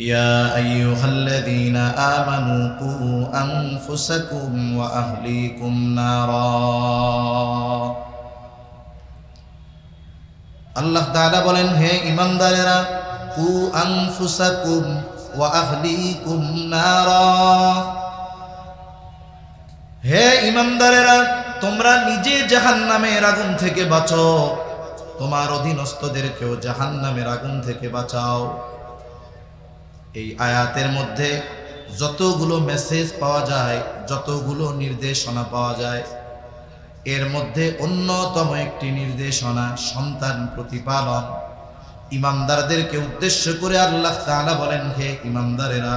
يا أيها الذين آمنوا قوا أنفسكم وأهليكم نارا আল্লাহ তাআলা বলেন, হে ঈমানদারেরা, কু আনফুসাকুম ওয়া আহলিকুম নারা, হে ঈমানদারেরা, তোমরা নিজে জাহান্নামের আগুন থেকে বাঁচো, তোমার অধীনস্থদেরকেও জাহান্নামের আগুন থেকে বাঁচাও। এই আয়াতের মধ্যে যতগুলো মেসেজ পাওয়া যায়, যতগুলো নির্দেশনা পাওয়া যায়, এর মধ্যে অন্যতম একটি নির্দেশনা সন্তান প্রতিপালন। ঈমানদারদেরকে উদ্দেশ্য করে আল্লাহ তাআলা বলেন, হে ঈমানদারেরা,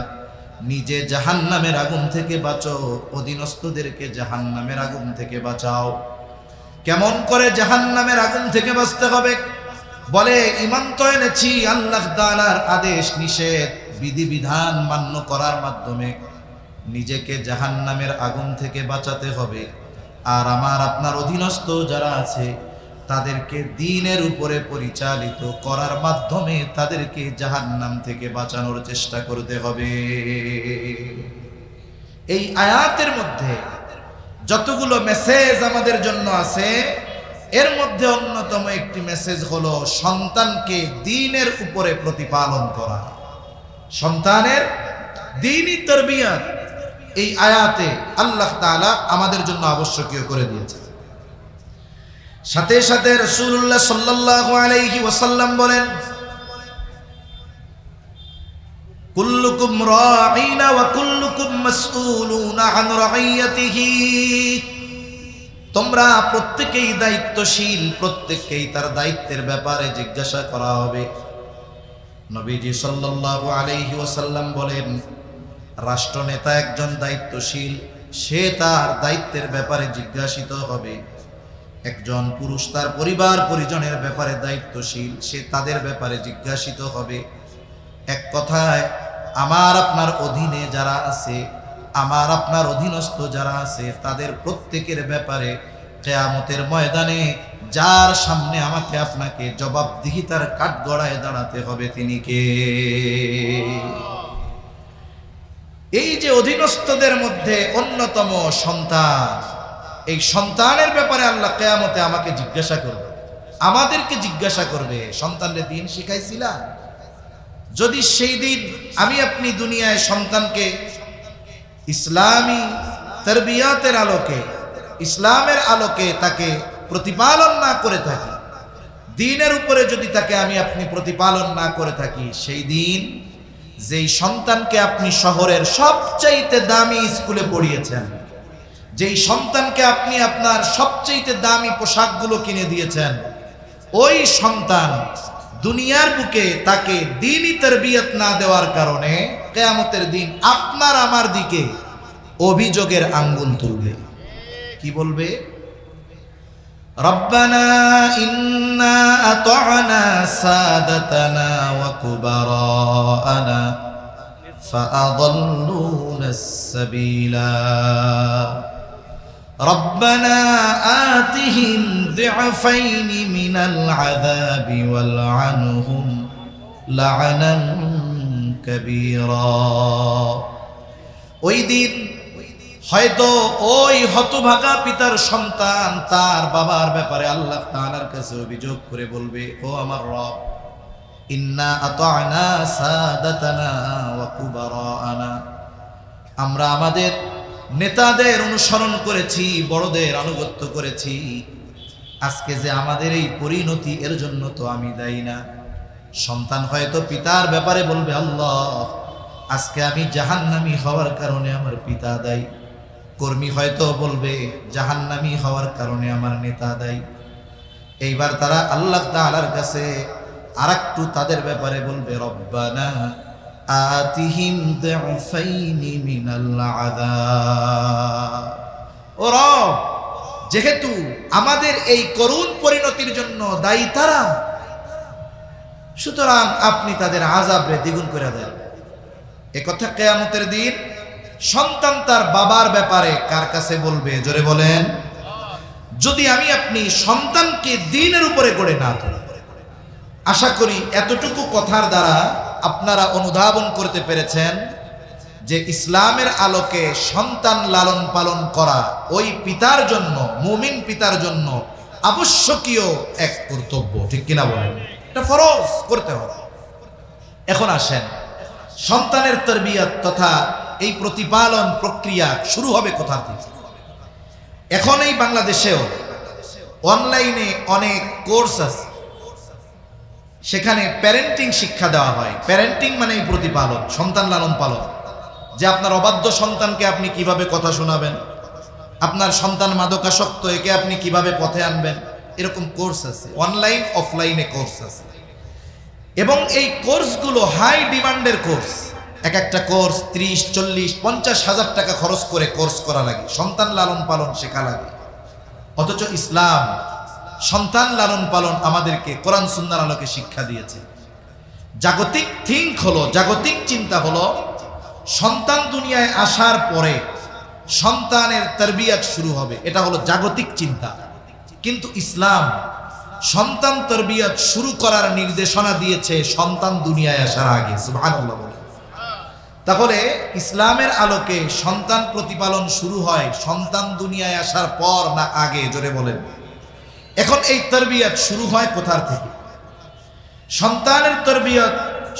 নিজে জাহান্নামের আগুন থেকে বাঁচো, অধীনস্থদেরকে জাহান্নামের আগুন থেকে বাঁচাও। কেমন করে জাহান্নামের আগুন থেকে বাঁচতে হবে? বলে, ঈমান তো এনেছি আল্লাহ তাআলার আদেশ নিষেধ বিধিবিধান মান্য করার মাধ্যমে নিজেকে জাহান্নামের আগুন থেকে বাঁচাতে হবে। আর আমার আপনার অধীনস্থ যারা আছে তাদেরকে দ্বীনের উপরে পরিচালিত করার মাধ্যমে তাদেরকে জাহান্নাম থেকে বাঁচানোর চেষ্টা করতে হবে। এই আয়াতের মধ্যে যতগুলো মেসেজ আমাদের জন্য আছে, এর মধ্যে অন্যতম একটি মেসেজ হলো সন্তানকে দ্বীনের উপরে প্রতিপালন করা, সন্তানের দ্বীনি তারবিয়াত। এই আয়াতে আল্লাহ তাআলা আমাদের জন্য আবশ্যকীয় করে দিয়েছে। সাথে সাথে রাসূলুল্লাহ সাল্লাল্লাহু আলাইহি ওয়াসাল্লাম বলেন, কুল্লুকুম রাঈনা ওয়া কুল্লুকুম মাসউলুনা আন রাইয়াতিহি, তোমরা প্রত্যেকেই দায়িত্বশীল, প্রত্যেককেই তার দায়িত্বের ব্যাপারে জিজ্ঞাসা করা হবে। নবীজি সাল্লাল্লাহু আলাইহি ওয়াসাল্লাম বলেন, রাষ্ট্রনেতা একজন দায়িত্বশীল, সে তার দায়িত্বের ব্যাপারে জিজ্ঞাসিত হবে। একজন পুরুষ তার পরিবার পরিজনের ব্যাপারে দায়িত্বশীল, সে তাদের ব্যাপারে জিজ্ঞাসিত হবে। এক কথায়, আমার আপনার অধীনে যারা আছে, আমার আপনার অধীনস্থ যারা আছে, তাদের প্রত্যেকের ব্যাপারে কিয়ামতের ময়দানে যার সামনে আমাকে আপনাকে জবাবদিহিতার কাঠগড়ায় দাঁড়াতে হবে, তিনি কে? এই যে অধীনস্থদের মধ্যে অন্যতম সন্তান, এই সন্তানের ব্যাপারে আল্লাহ কিয়ামতে আমাকে জিজ্ঞাসা করবে, আমাদেরকে জিজ্ঞাসা করবে, সন্তানদের দিন শিখাইছিলা? যদি সেই দিন আমি আপনি দুনিয়ায় সন্তানকে ইসলামী তারবিয়াতের আলোকে, ইসলামের আলোকে তাকে প্রতিপালন না করে থাকি, দ্বীনের উপরে যদি তাকে আমি আপনি প্রতিপালন না করে থাকি, সেই দিন যেই সন্তানকে আপনি শহরের সবচাইতে দামি স্কুলে পড়িয়েছেন, যেই সন্তানকে আপনি আপনার সবচাইতে দামি পোশাকগুলো কিনে দিয়েছেন, ওই সন্তান দুনিয়ার বুকে তাকে দ্বীনি তারবিয়ত না দেওয়ার কারণে কিয়ামতের দিন আপনার আমার দিকে অভিযোগের আঙ্গুল তুলবে। কি বলবে? রব্বানা ইন্না আতা'না সাদাতানা ওয়া কুবারানা ফাআদাল্লুনাস সাবিলা রব্বানা আতিহিম যি'ফাইনি মিনাল আযাবি ওয়াল'আনহুম লা'নান কাবীরা। ওই দিন হয়তো ওই হতভাগা পিতার সন্তান তার বাবার ব্যাপারে আল্লাহ তাআলার কাছে অভিযোগ করে বলবে, ও আমার রব, ইন্না আতা'না সাদাতানা ওয়া কুবারানা, আমরা আমাদের নেতাদের অনুসরণ করেছি, বড়দের আনুগত্য করেছি, আজকে যে আমাদের এই পরিণতি, এর জন্য তো আমি দায়ী না। সন্তান হয়তো পিতার ব্যাপারে বলবে, আল্লাহ, আজকে আমি জাহান্নামী হওয়ার কারণে আমার পিতা দায়ী। কর্মী হয়তো বলবে, জাহান্নামী হওয়ার কারণে আমার নেতা দায়ী। এইবার তারা আল্লাহ তাআলার কাছে আরেকটু তাদের ব্যাপারে বলবে, রব্বানা আতিহিম যি'ফাইনি মিনাল আযাব। ও রব, যেহেতু আমাদের এই করুণ পরিণতির জন্য দায়ী তারা, সুতরাং আপনি তাদের আযাবরে দ্বিগুণ করে দেন। একথা কিয়ামতের দিন সন্তান তার বাবার ব্যাপারে কার কাছে বলবে? জোরে বলেন। যদি আমি আপনি সন্তানকে দ্বীনের উপরে গড়ে না তুলি, আশা করি এতটুকু কথার দ্বারা আপনারা অনুধাবন করতে পেরেছেন যে ইসলামের আলোকে সন্তান লালন পালন করা ওই পিতার জন্য, মুমিন পিতার জন্য আবশ্যকীয় এক কর্তব্য, ঠিক কিনা বলেন? এটা ফরজ করতে হবে। এখন আসেন, সন্তানের তরবিয়ত তথা এই প্রতিপালন প্রক্রিয়া শুরু হবে কোথা থেকে? এখন এই বাংলাদেশেও অনলাইনে অনেক কোর্স আছে, সেখানে প্যারেন্টিং শিক্ষা দেওয়া হয়। প্যারেন্টিং মানে এই প্রতিপালন, সন্তান লালন পালন, যে আপনার অবাধ্য সন্তানকে আপনি কিভাবে কথা শোনাবেন, আপনার সন্তান মাদকাসক্ত, একে আপনি কিভাবে পথে আনবেন, এরকম কোর্স আছে, অনলাইন অফলাইনে কোর্স আছে। এবং এই কোর্সগুলো হাই ডিমান্ডের কোর্স। এক একটা কোর্স 30, 40, 50 হাজার টাকা খরচ করে কোর্স করা লাগে, সন্তান লালন পালন শেখা লাগে। অথচ ইসলাম সন্তান লালন পালন আমাদেরকে কোরআন সুন্নাহর আলোকে শিক্ষা দিয়েছে। জাগতিক থিঙ্ক হলো, জাগতিক চিন্তা হলো সন্তান দুনিয়ায় আসার পরে সন্তানের তারবিয়াত শুরু হবে, এটা হলো জাগতিক চিন্তা। কিন্তু ইসলাম সন্তান তারবিয়াত শুরু করার নির্দেশনা দিয়েছে সন্তান দুনিয়ায় আসার আগে। সুবহানাল্লাহ বলে। তাহলে ইসলামের আলোকে সন্তান প্রতিপালন শুরু হয় সন্তান দুনিয়ায় আসার পর না আগে? জোরে বলেন। এখন এই তারবিয়াত শুরু হয় কোথা থেকে? সন্তানের তারবিয়াত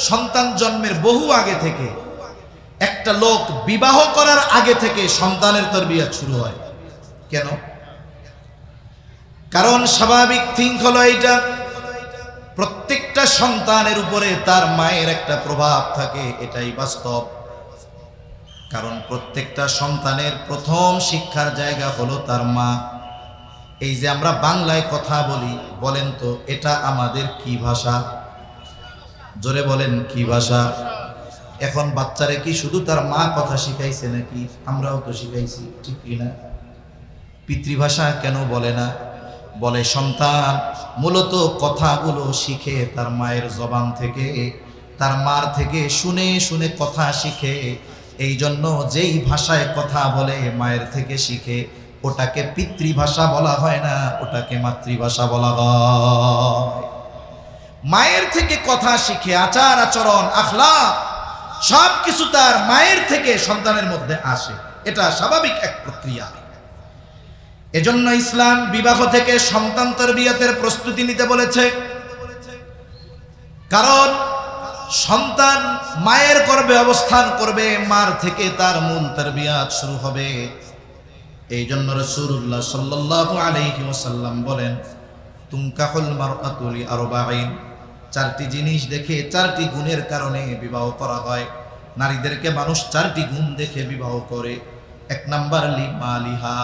সন্তান জন্মের বহু আগে থেকে। একটা লোক বিবাহ করার আগে থেকে সন্তানের তারবিয়াত শুরু হয়। কেন? কারণ স্বাভাবিক থিঙ্ক হলো এইটা, প্রত্যেকটা সন্তানের উপরে তার মায়ের একটা প্রভাব থাকে, এটাই বাস্তব। কারণ প্রত্যেকটা সন্তানের প্রথম শিক্ষার জায়গা হলো তার মা। এই যে আমরা বাংলায় কথা বলি, বলেন তো এটা আমাদের কি ভাষা? জোরে বলেন, কি ভাষা? এখন বাচ্চারে কি শুধু তার মা কথা শিখাইছে নাকি? আমরাও তো শিখাইছি, ঠিক কিনা? পিতৃভাষা কেন বলে না? বলে সন্তান মূলত কথাগুলো শিখে তার মায়ের জবান থেকে, তার মার থেকে শুনে শুনে কথা শিখে। এই জন্য যেই ভাষায় কথা বলে মায়ের থেকে শিখে, ওটাকে পিতৃভাষা বলা হয় না, ওটাকে মাতৃভাষা বলা হয়। মায়ের থেকে কথা শিখে, আচার আচরণ আখলাক সব কিছু তার মায়ের থেকে সন্তানের মধ্যে আসে, এটা স্বাভাবিক এক প্রক্রিয়া। এজন্য ইসলাম বিবাহ থেকে সন্তান তারবিয়াতের প্রস্তুতি নিতে বলেছে। কারণ সন্তান মায়ের গর্ভে অবস্থান করবে, মার থেকে তার মূল তারবিয়াত শুরু হবে। এই জন্য রাসূলুল্লাহ সাল্লাল্লাহু আলাইহি ওয়াসাল্লাম বলেন, তুনকাহুল মারআতু লিআরবাঈন, 4টি জিনিস দেখে, 4টি গুণের কারণে বিবাহ করা হয়। নারীদেরকে মানুষ 4টি গুণ দেখে বিবাহ করে। 1 নাম্বার লিমালিহা,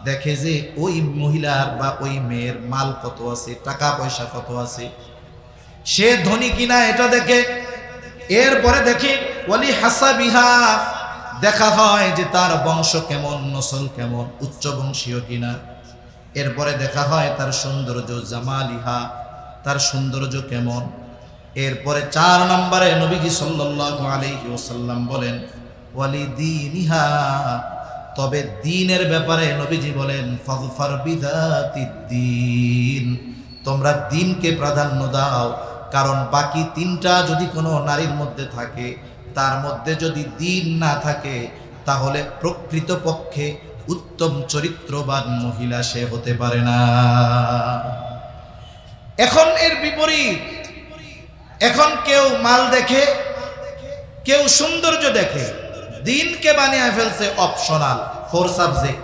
দেখে যে ওই মহিলার বা ওই মেয়ের মাল কত আছে, টাকা পয়সা কত আছে, সে ধনী কিনা এটা দেখে। এরপরে দেখে ওয়ালি হাসাবিহা, দেখা হয় যে তার বংশ কেমন, নসল কেমন, উচ্চ বংশীয় কিনা। এরপরে দেখা হয় তার সৌন্দর্য, জামালিহা, তার সৌন্দর্য কেমন। এরপরে 4 নম্বরে নবীজি সাল্লাল্লাহু আলাইহি ওয়াসাল্লাম বলেন ওয়ালিদিনিহা, তবে দ্বীনের ব্যাপারে নবীজি বলেন ফাযফার বিযাতিদ্দীন, তোমরা দ্বীনকে প্রাধান্য দাও। কারণ বাকি 3টা যদি কোনো নারীর মধ্যে থাকে, তার মধ্যে যদি দ্বীন না থাকে, তাহলে প্রকৃতপক্ষে উত্তম চরিত্রবান মহিলা সে হতে পারে না। এখন এর বিপরীত, এখন কেউ মাল দেখে, কেউ সৌন্দর্য দেখে, দ্বীনকে বানিয়ে ফেলছে অপশনাল, 4 সাবজেক্ট।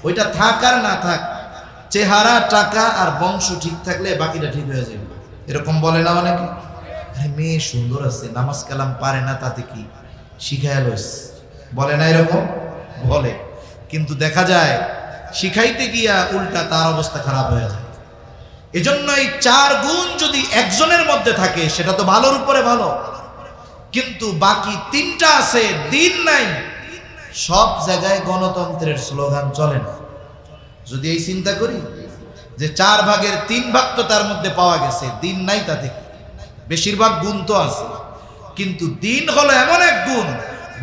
ওইটা থাক আর না থাক, চেহারা, টাকা আর বংশ ঠিক থাকলে বাকিটা ঠিক হয়ে যাবে, এরকম বলে না অনেকে? মেয়ে সুন্দর আছে, নামাজ কালাম পারে না, তাতে কি, শিখায় লইস, বলে না এরকম? বলে। কিন্তু দেখা যায় শিখাইতে গিয়া উল্টা তার অবস্থা খারাপ হয়ে যায়। এজন্য এই 4 গুণ যদি একজনের মধ্যে থাকে সেটা তো ভালোর উপরে ভালো, কিন্তু বাকি 3টা আছে, দ্বীন নাই, সব জায়গায় গণতন্ত্রের স্লোগান চলে না। যদি এই চিন্তা করি যে 4 ভাগের 3 ভাগ তো তার মধ্যে পাওয়া গেছে, দ্বীন নাই, তাতে বেশিরভাগ গুণ তো আছে, কিন্তু দ্বীন হলো এমন এক গুণ,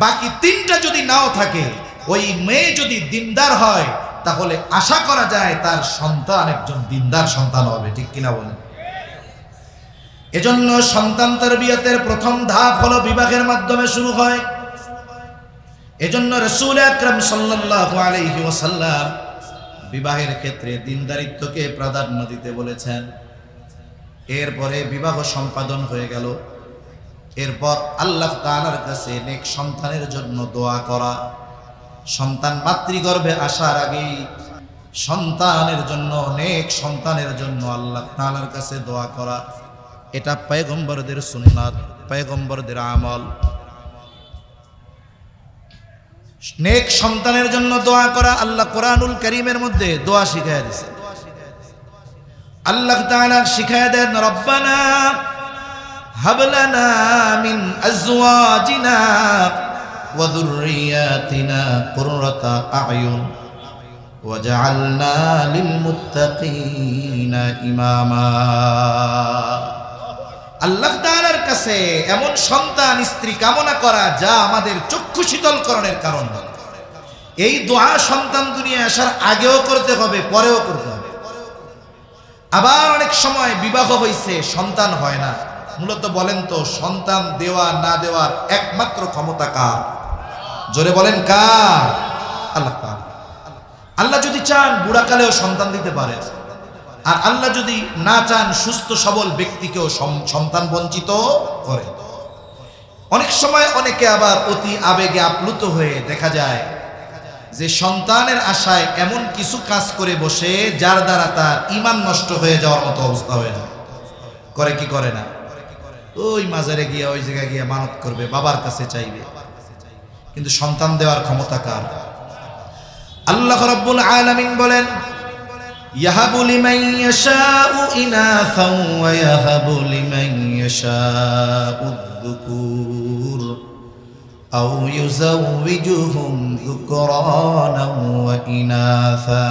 বাকি 3টা যদি নাও থাকে, ওই মেয়ে যদি দ্বীনদার হয়, তাহলে আশা করা যায় তার সন্তান একজন দ্বীনদার সন্তান হবে, ঠিক কিনা বলেন? এজন্য সন্তান তারবিয়াতের প্রথম ধাপ হলো বিবাহের মাধ্যমে শুরু হয়। এজন্য রাসূল আকরাম সাল্লাল্লাহু আলাইহি ওয়াসাল্লাম বিবাহের ক্ষেত্রে দিনদারিত্বকে প্রাধান্য দিতে বলেছেন। এরপরে বিবাহ সম্পাদন হয়ে গেল। এরপর আল্লাহ তাআলার কাছে নেক সন্তানের জন্য দোয়া করা। সন্তান মাতৃগর্ভে আসার আগেই সন্তানের জন্য, নেক সন্তানের জন্য আল্লাহ তাআলার কাছে দোয়া করা, এটা পয়গম্বরদের সুন্নাত, পয়গম্বরদের আমল। নেক সন্তানের জন্য দোয়া করা আল্লাহ কোরআনুল কারীমের মধ্যে দোয়া শিখায়া দিয়েছে। আল্লাহ তাআলা শিখায়া দেন, রব্বানা হাব লানা মিন আজওয়াজিনা ওয়া যুররিয়াতিনা কুররাতা আ'য়ুন ওয়াজআলনা লিল মুত্তাকিনা ইমামা। আল্লাহ তাআলার কাছে এমন সন্তান স্ত্রী কামনা করা যা আমাদের চক্ষু শীতলকরণের কারণ হবে। এই দোয়া সন্তান দুনিয়ায় আসার আগেও করতে হবে, পরেও করতে হবে। আবার অনেক সময় বিবাহ হয়েছে, সন্তান হয় না। মূলত বলেন তো, সন্তান দেওয়া না দেওয়ার একমাত্র ক্ষমতা কার? জোরে বলেন কার? আল্লাহ তাআলা। আল্লাহ যদি চান বুড়াকালেও সন্তান দিতে পারে, আর আল্লাহ যদি না চান সুস্থ সবল ব্যক্তিকেও সন্তান বঞ্চিত করে। অনেক সময় অনেকে আবার অতি আবেগে আপ্লুত হয়ে দেখা যায় যে সন্তানের আশায় এমন কিছু কাজ করে বসে যার দ্বারা তার ঈমান নষ্ট হয়ে যাওয়ার মতো অবস্থা হয়ে যায়। করে কি করে না? ওই মাজারে গিয়ে, ওই জায়গায় গিয়ে মানত করবে, বাবার কাছে চাইবে। কিন্তু সন্তান দেওয়ার ক্ষমতা কার? আল্লাহ রাব্বুল আলামিন বলেন, ইয়াহাবু লিমান ইয়াশাউ ইনাসা ওয়া ইয়াহাবু লিমান ইয়াশাউ যুকুর আও ইউযাওবিজুহুম যুকরানা ওয়া ইনাসা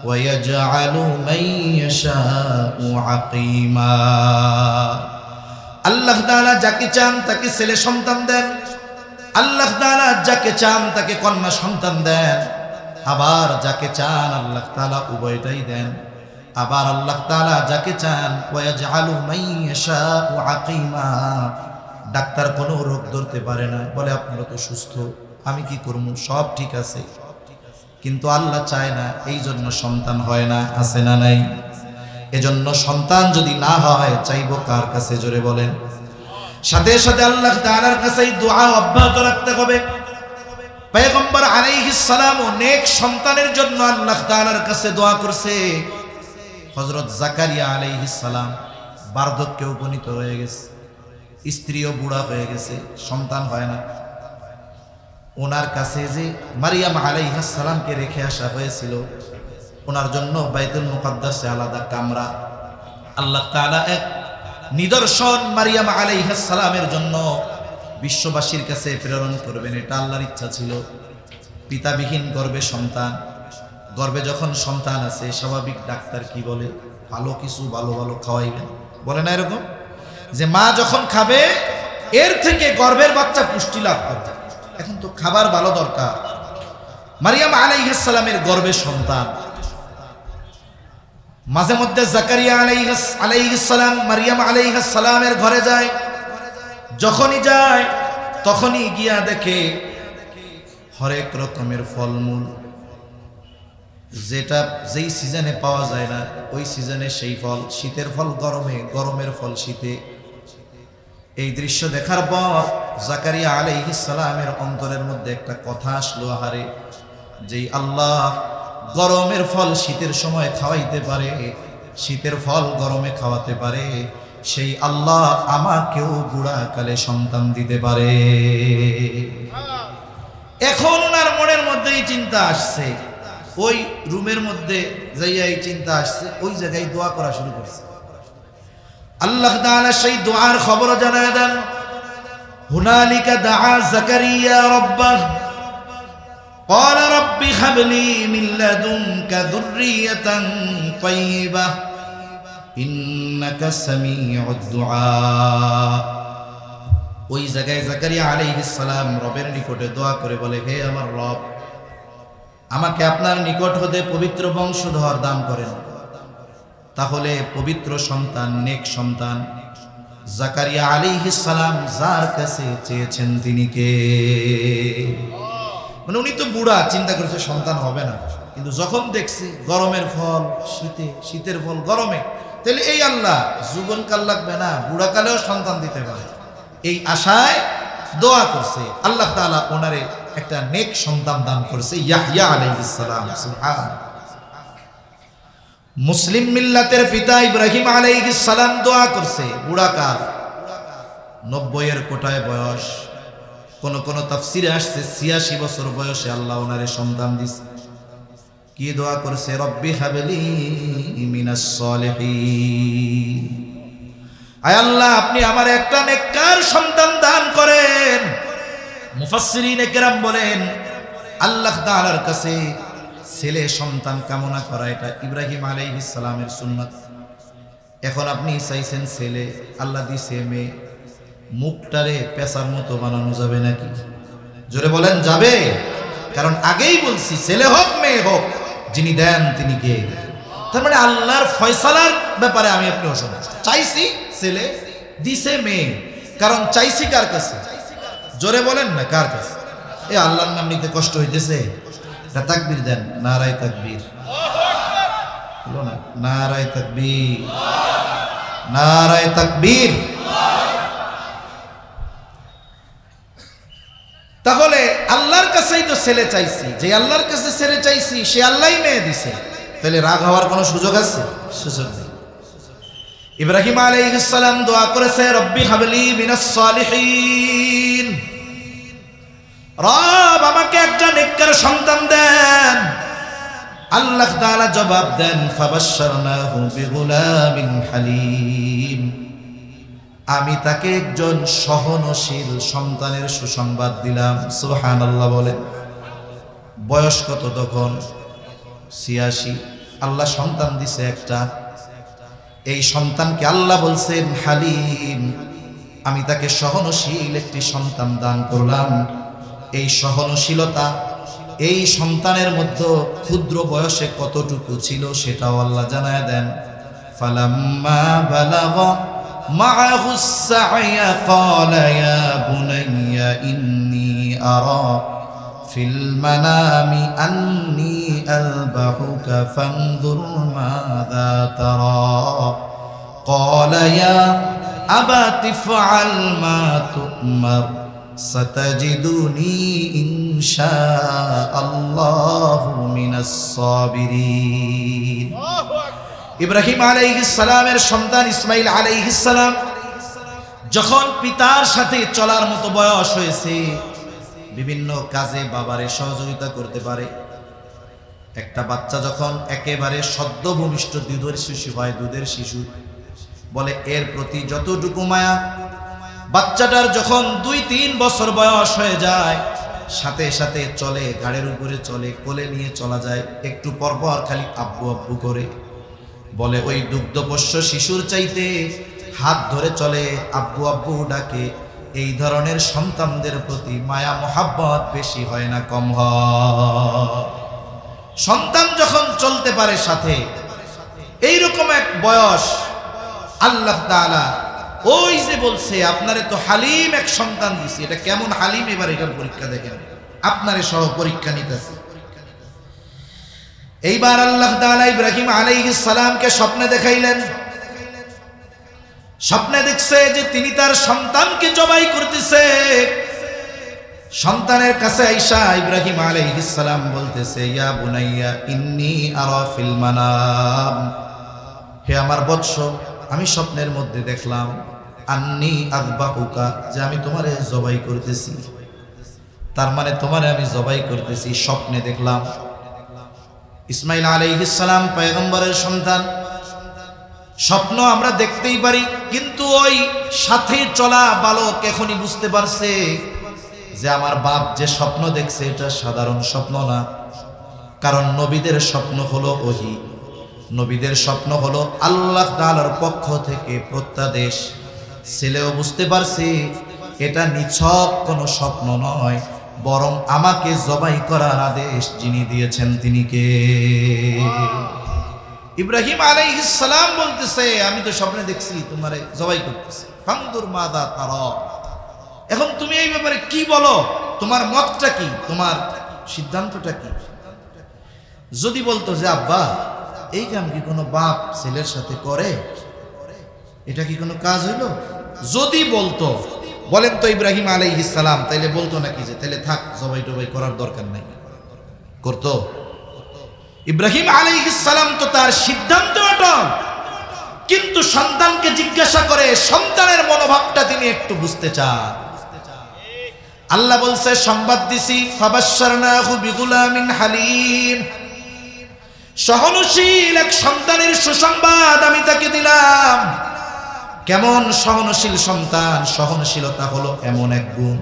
ওয়া ইয়াজআলু মান ইয়াশাউ আকিমা। আল্লাহ তাআলা যাকে চান তাকে ছেলে সন্তান দেন, আল্লাহ তাআলা যাকে চান তাকে কন্যা সন্তান দেন, আবার যাকে চান আল্লাহ তাআলা উভয়টাই দেন। আবার আল্লাহ তাআলা যাকে চান ওয়াজআলু মান ইয়াশাউ আকিমা। ডাক্তার কোনো রোগ ধরতে পারে না, বলে আপনারা তো সুস্থ, আমি কি করব, সব ঠিক আছে। কিন্তু আল্লাহ চায় না, এই জন্য সন্তান হয় না। আছে না নাই? এজন্য সন্তান যদি না হয় চাইবো কার কাছে? জোরে বলেন। সাথে সাথে আল্লাহ তাআলার কাছে দোয়া অব্যাহত রাখতে হবে। পয়গম্বর আলাইহিস সালাম নেক সন্তানের জন্য আল্লাহ তাআলার কাছে দোয়া করছে। হযরত জাকারিয়া আলাইহিস সালাম বার্ধক্যে উপনীত হয়ে গেছে, স্ত্রীও বুড়া হয়ে গেছে, সন্তান হয় না। ওনার কাছে যে মারিয়াম আলাইহিস সালামকে রেখে আসা হয়েছিল, ওনার জন্য বাইতুল মুকাদ্দাসে আলাদা কামরা। আল্লাহ তাআলা এক নিদর্শন মারিয়াম আলাইহিস সালামের জন্য বিশ্ববাসীর কাছে প্রেরণ করবেন, এটা আল্লাহর ইচ্ছা ছিল। পিতাবিহীন গর্ভে সন্তান, গর্ভে যখন সন্তান আছে স্বাভাবিক ডাক্তার কি বলে, ভালো কিছু ভালো ভালো খাওয়াইবেন, বলে না এরকম? যে মা যখন খাবে এর থেকে গর্ভের বাচ্চা পুষ্টি লাভ করবে। এখন তো খাবার ভালো দরকার। মারিয়াম আলাইহিস সালামের গর্ভে সন্তান। মাঝে মধ্যে জাকারিয়া আলাইহিস সালাম মারিয়াম আলাইহিস সালামের ঘরে যায়। যখনই যায় তখনই গিয়া দেখে হরেক রকমের ফলমূল, যেটা যেই সিজনে পাওয়া যায় না ওই সিজনে সেই ফল। শীতের ফল গরমে, গরমের ফল শীতে। এই দৃশ্য দেখার পর জাকারিয়া আলাইহিস সালামের অন্তরের মধ্যে একটা কথা আসলো, আহারে, যেই আল্লাহ গরমের ফল শীতের সময় খাওয়াইতে পারে, শীতের ফল গরমে খাওয়াতে পারে, সেই আল্লাহ আমাকেও বুড়াকালে সন্তান দিতে পারে। এখন ওনার মনের মধ্যেই চিন্তা আসছে, ওই রুমের মধ্যে যাইয়া এই চিন্তা আসছে, ওই জায়গায় দোয়া করা শুরু করছে। আল্লাহ তাআলা সেই দোয়ার খবর জানায় দেন, হুনালিকা দাআ জাকারিয়া রাব্বাহ ক্বালা রাব্বি হাবলি মিন লাদুনকা যুররিয়াতান তাইয়্যিবাহ ইন্নাকা সামিউদ দুআ। ওই জায়গায় জাকারিয়া আলাইহিস সালাম রবের নিকটে দোয়া করে বলে, হে আমার রব, আমাকে আপনার নিকট হতে পবিত্র বংশধর দান করেন। তাহলে পবিত্র সন্তান, নেক সন্তান জাকারিয়া আলাইহিস সালাম যার কাছে চেয়েছেন তিনি কে? মানে উনি তো বুড়া, চিন্তা করেছে সন্তান হবে না, কিন্তু যখন দেখছি গরমের ফল শীতে, শীতের ফল গরমে, তাহলে এই আল্লাহ যুবনকাল লাগবে না, বুড়াকালেও সন্তান দিতে পারে, এই আশায় দোয়া করছে। আল্লাহ তাআলা ওনারে একটা নেক সন্তান দান করেছে, ইয়াহইয়া আলাইহিস সালাম। সুবহান। মুসলিম মিল্লাতের পিতা ইব্রাহিম আলাইহিস সালাম দোয়া করছে, বুড়াকাল, 90 কোটায় বয়স, কোন তাফসিরে আসছে 86 বছর বয়সে আল্লাহ ওনারে সন্তান দিছে। কি দোয়া করছে? রব্বি হাবলি মিনাস সলিহিন, আয় আল্লাহ আপনি আমার একটা নেককার সন্তান দান করেন। মুফাসসিরিনে কেরাম বলেন আল্লাহ তাআলার কাছে ছেলে সন্তান কামনা করা এটা ইব্রাহিম আলাইহিস সালামের সুন্নাত। এখন আপনি চাইছেন ছেলে, আল্লাহ দিছে মেয়ে, মুখটারে পেশার মতো বানানো যাবে নাকি? জোরে বলেন যাবে? কারণ আগেই বলছি ছেলে হোক মেয়ে হোক যিনি দেন তিনি কে? তার মানে আল্লাহর ফয়সালার ব্যাপারে আমি আপনি অসম্ভব। চাইছি ছেলে, দিছে মেয়ে, কারণ চাইছি কার কাছে? জোরে বলেন না কার কাছে? এই আল্লাহর নাম নিতে কষ্ট হইতেছে, তাকবীর দেন, নারায়ে তাকবীর, বলো না নারায়ে তাকবীর, নারায়ে তাকবীর। তাহলে আল্লাহর কাছেই তো ছেলে চাইছি, যে আল্লাহর কাছে ছেলে চাইছি সে আল্লাহই মেয়ে দিছে, তাহলে রাগ হওয়ার কোনো সুযোগ আছে? সুযোগ নেই। ইব্রাহিম আলাইহিস সালাম দোয়া করেছে রব্বি হাবলি মিনাস সালিহিন, রব আমাকে একটা নেককার সন্তান দেন। আল্লাহ তাআলা জবাব দেন ফাবাশশারনাহু বিগুলামিন হালিম, আমি তাকে একজন সহনশীল সন্তানের সুসংবাদ দিলাম। সুবহানাল্লাহ বলেন। বয়স কত তখন? 86। আল্লাহ সন্তান দিছে একটা, এই সন্তানকে আল্লাহ বলছেন হালিম, আমি তাকে সহনশীল একটি সন্তান দান করলাম। এই সহনশীলতা এই সন্তানের মধ্যে ক্ষুদ্র বয়সে কতটুকু ছিল সেটাও আল্লাহ জানায় দেন। ফালাম্মা বালাগা মাআহুস সা'য়া ক্বালা ইয়া বুনাইয়া ইন্নী আরা ফিল মানামি আন্নী আযবাহুকা ফানজুর মাযা তারা ক্বালা ইয়া আবাতি ইফআল মা তু'মার সাতাজিদুনি ইনশাআল্লাহু মিনাস সাবিরিন। ইব্রাহিম আলাইহিস সালামের সন্তান ইসমাঈল আলাইহিস সালাম যখন পিতার সাথে চলার মতো বয়স হয়েছে, বিভিন্ন কাজে বাবারে সহযোগিতা করতে পারে। একটা বাচ্চা যখন একেবারে সদ্য ভূমিষ্ঠ দুধের শিশু হয়, দুধের শিশু বলে এর প্রতি যতটুকু মায়া, বাচ্চাটার যখন 2-3 বছর বয়স হয়ে যায়, সাথে সাথে চলে, ঘাড়ের উপরে চলে, কোলে নিয়ে চলা যায়, একটু পরপর খালি আব্বু আব্বু করে বলে। ওই দুগ্ধপোষ্য শিশুর চাইতে হাত ধরে চলে, আব্বু আব্বু ডাকে। এই ধরনের সন্তানদের প্রতি মায়া মোহাব্বত বেশি হয় না কম হয়? সন্তান যখন চলতে পারে সাথে, এইরকম এক বয়স আল্লাহ তাআলা ওই যে বলছে আপনারে তো হালিম এক সন্তান দিছি, এটা কেমন হালিম এবার এটার পরীক্ষা দেখেন, আপনারে সহ পরীক্ষা নিতেছে। এইবার আল্লাহ তাআলা ইব্রাহিম আলাইহিস সালামকে স্বপ্নে দেখাইলেন। স্বপ্নে দেখছে যে তিনি তার সন্তানকে জবাই করতেছে। সন্তানের কাছে আইসা ইব্রাহিম আলাইহিস সালাম বলতেছে ইয়া বুনাইয়া ইন্নী আরা ফিল মানাম, হে আমার বৎস, আমি স্বপ্নের মধ্যে দেখলাম আন্নী আযবাহুকা, যে আমি তোমারে জবাই করতেছি। তার মানে তোমারে আমি জবাই করতেছি, স্বপ্নে দেখলাম। ইসমাঈল আলাইহিস সালাম পয়গম্বরের সন্তান, স্বপ্ন আমরা দেখতেই পারি, কিন্তু ওই সাথে চলা বালক এখনই বুঝতে পারছে যে আমার বাপ যে স্বপ্ন দেখছে এটা সাধারণ স্বপ্ন না। কারণ নবীদের স্বপ্ন হলো ওহী, নবীদের স্বপ্ন হলো আল্লাহ তাআলার পক্ষ থেকে প্রত্যাদেশ। ছেলেও বুঝতে পারছে এটা নিছক কোনো স্বপ্ন নয়, বরং আমাকে জবাই করার আদেশ যিনি দিয়েছেন তিনি কে? ইব্রাহিম আলাইহিস সালাম বলতেছে, আমি তো স্বপ্নে দেখছি তোমারে জবাই করতেছে। ফানদুর মাযা তারা, এখন তুমি এই ব্যাপারে কি বলো, তোমার মতটা কি, তোমার সিদ্ধান্তটা কি? যদি বলতো যে আব্বা এই কাম কি কোনো বাপ ছেলের সাথে করে, এটা কি কোনো কাজ হইল? যদি বলতো, বলেন তো ইব্রাহিম আলাইহিস সালাম তাইলে বলতো নাকি যে তাইলে থাক জবাই টবাই করার দরকার নাই? করতো? ইব্রাহিম আলাইহিস সালাম তো তার সিদ্ধান্ত অটল, কিন্তু সন্তানকে জিজ্ঞাসা করে সন্তানের মনোভাবটা তিনি একটু বুঝতে চান। আল্লাহ বলছে, সংবাদ দিছি, ফাবাশশারনাহু বিগুলামিন হালিম, সহনশীল এক সন্তানের সুসংবাদ আমি তাকে দিলাম। কেমন সহনশীল সন্তান? সহনশীলতা হলো এমন এক গুণ,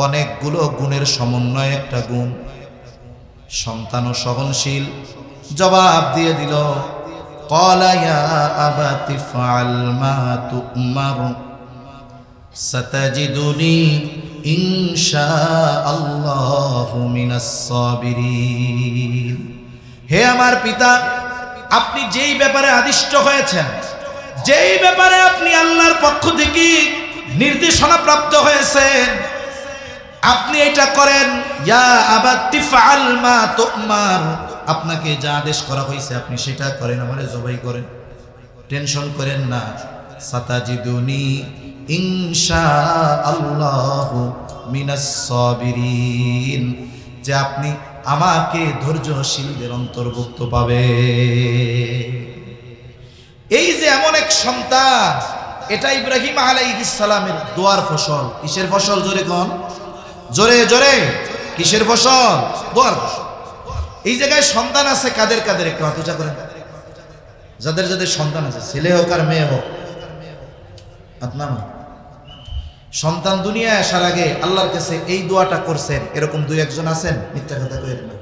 অনেকগুলো গুণের সমন্বয় একটা গুণ। সন্তানও সহনশীল, জবাব দিয়ে দিল, ক্বালা ইয়া আবাতি ফাআল মা তু'মার সাতাজিদুনি ইনশাআল্লাহু মিনাস সাবিরিন। হে আমার পিতা, আপনি যেই ব্যাপারে আদিষ্ট হয়েছেন, যেই ব্যাপারে আপনি আল্লাহর পক্ষ থেকে নির্দেশনা প্রাপ্ত হয়েছেন, আপনি এটা করেন। ইয়া আবাতি ফাআল মা তু'মার, আপনাকে যা আদেশ করা হয়েছে আপনি সেটা করেন, আমারে জবাই করেন, টেনশন করেন না। সাতাজিদুনি ইনশাআল্লাহু মিনাস সাবিরিন, যে আপনি আমাকে ধৈর্যশীলদের অন্তর্ভুক্ত পাবে। এই যে এমন এক সন্তান, এটা ইব্রাহিম আলাইহিস সালামের দোয়ার ফসল। কিসের ফসল? জোরে কোন, জোরে জোরে, কিসের ফসল? দোয়ার ফসল। এই জায়গায় সন্তান আছে কাদের কাদের, একটু হাত উঁচা করেন। যাদের যাদের সন্তান আছে, ছেলে হোক আর মেয়ে হোক, আপনার সন্তান দুনিয়ায় আসার আগে আল্লাহর কাছে এই দোয়াটা করছেন, এরকম দুই একজন আছেন? মিথ্যা কথা কইেন না।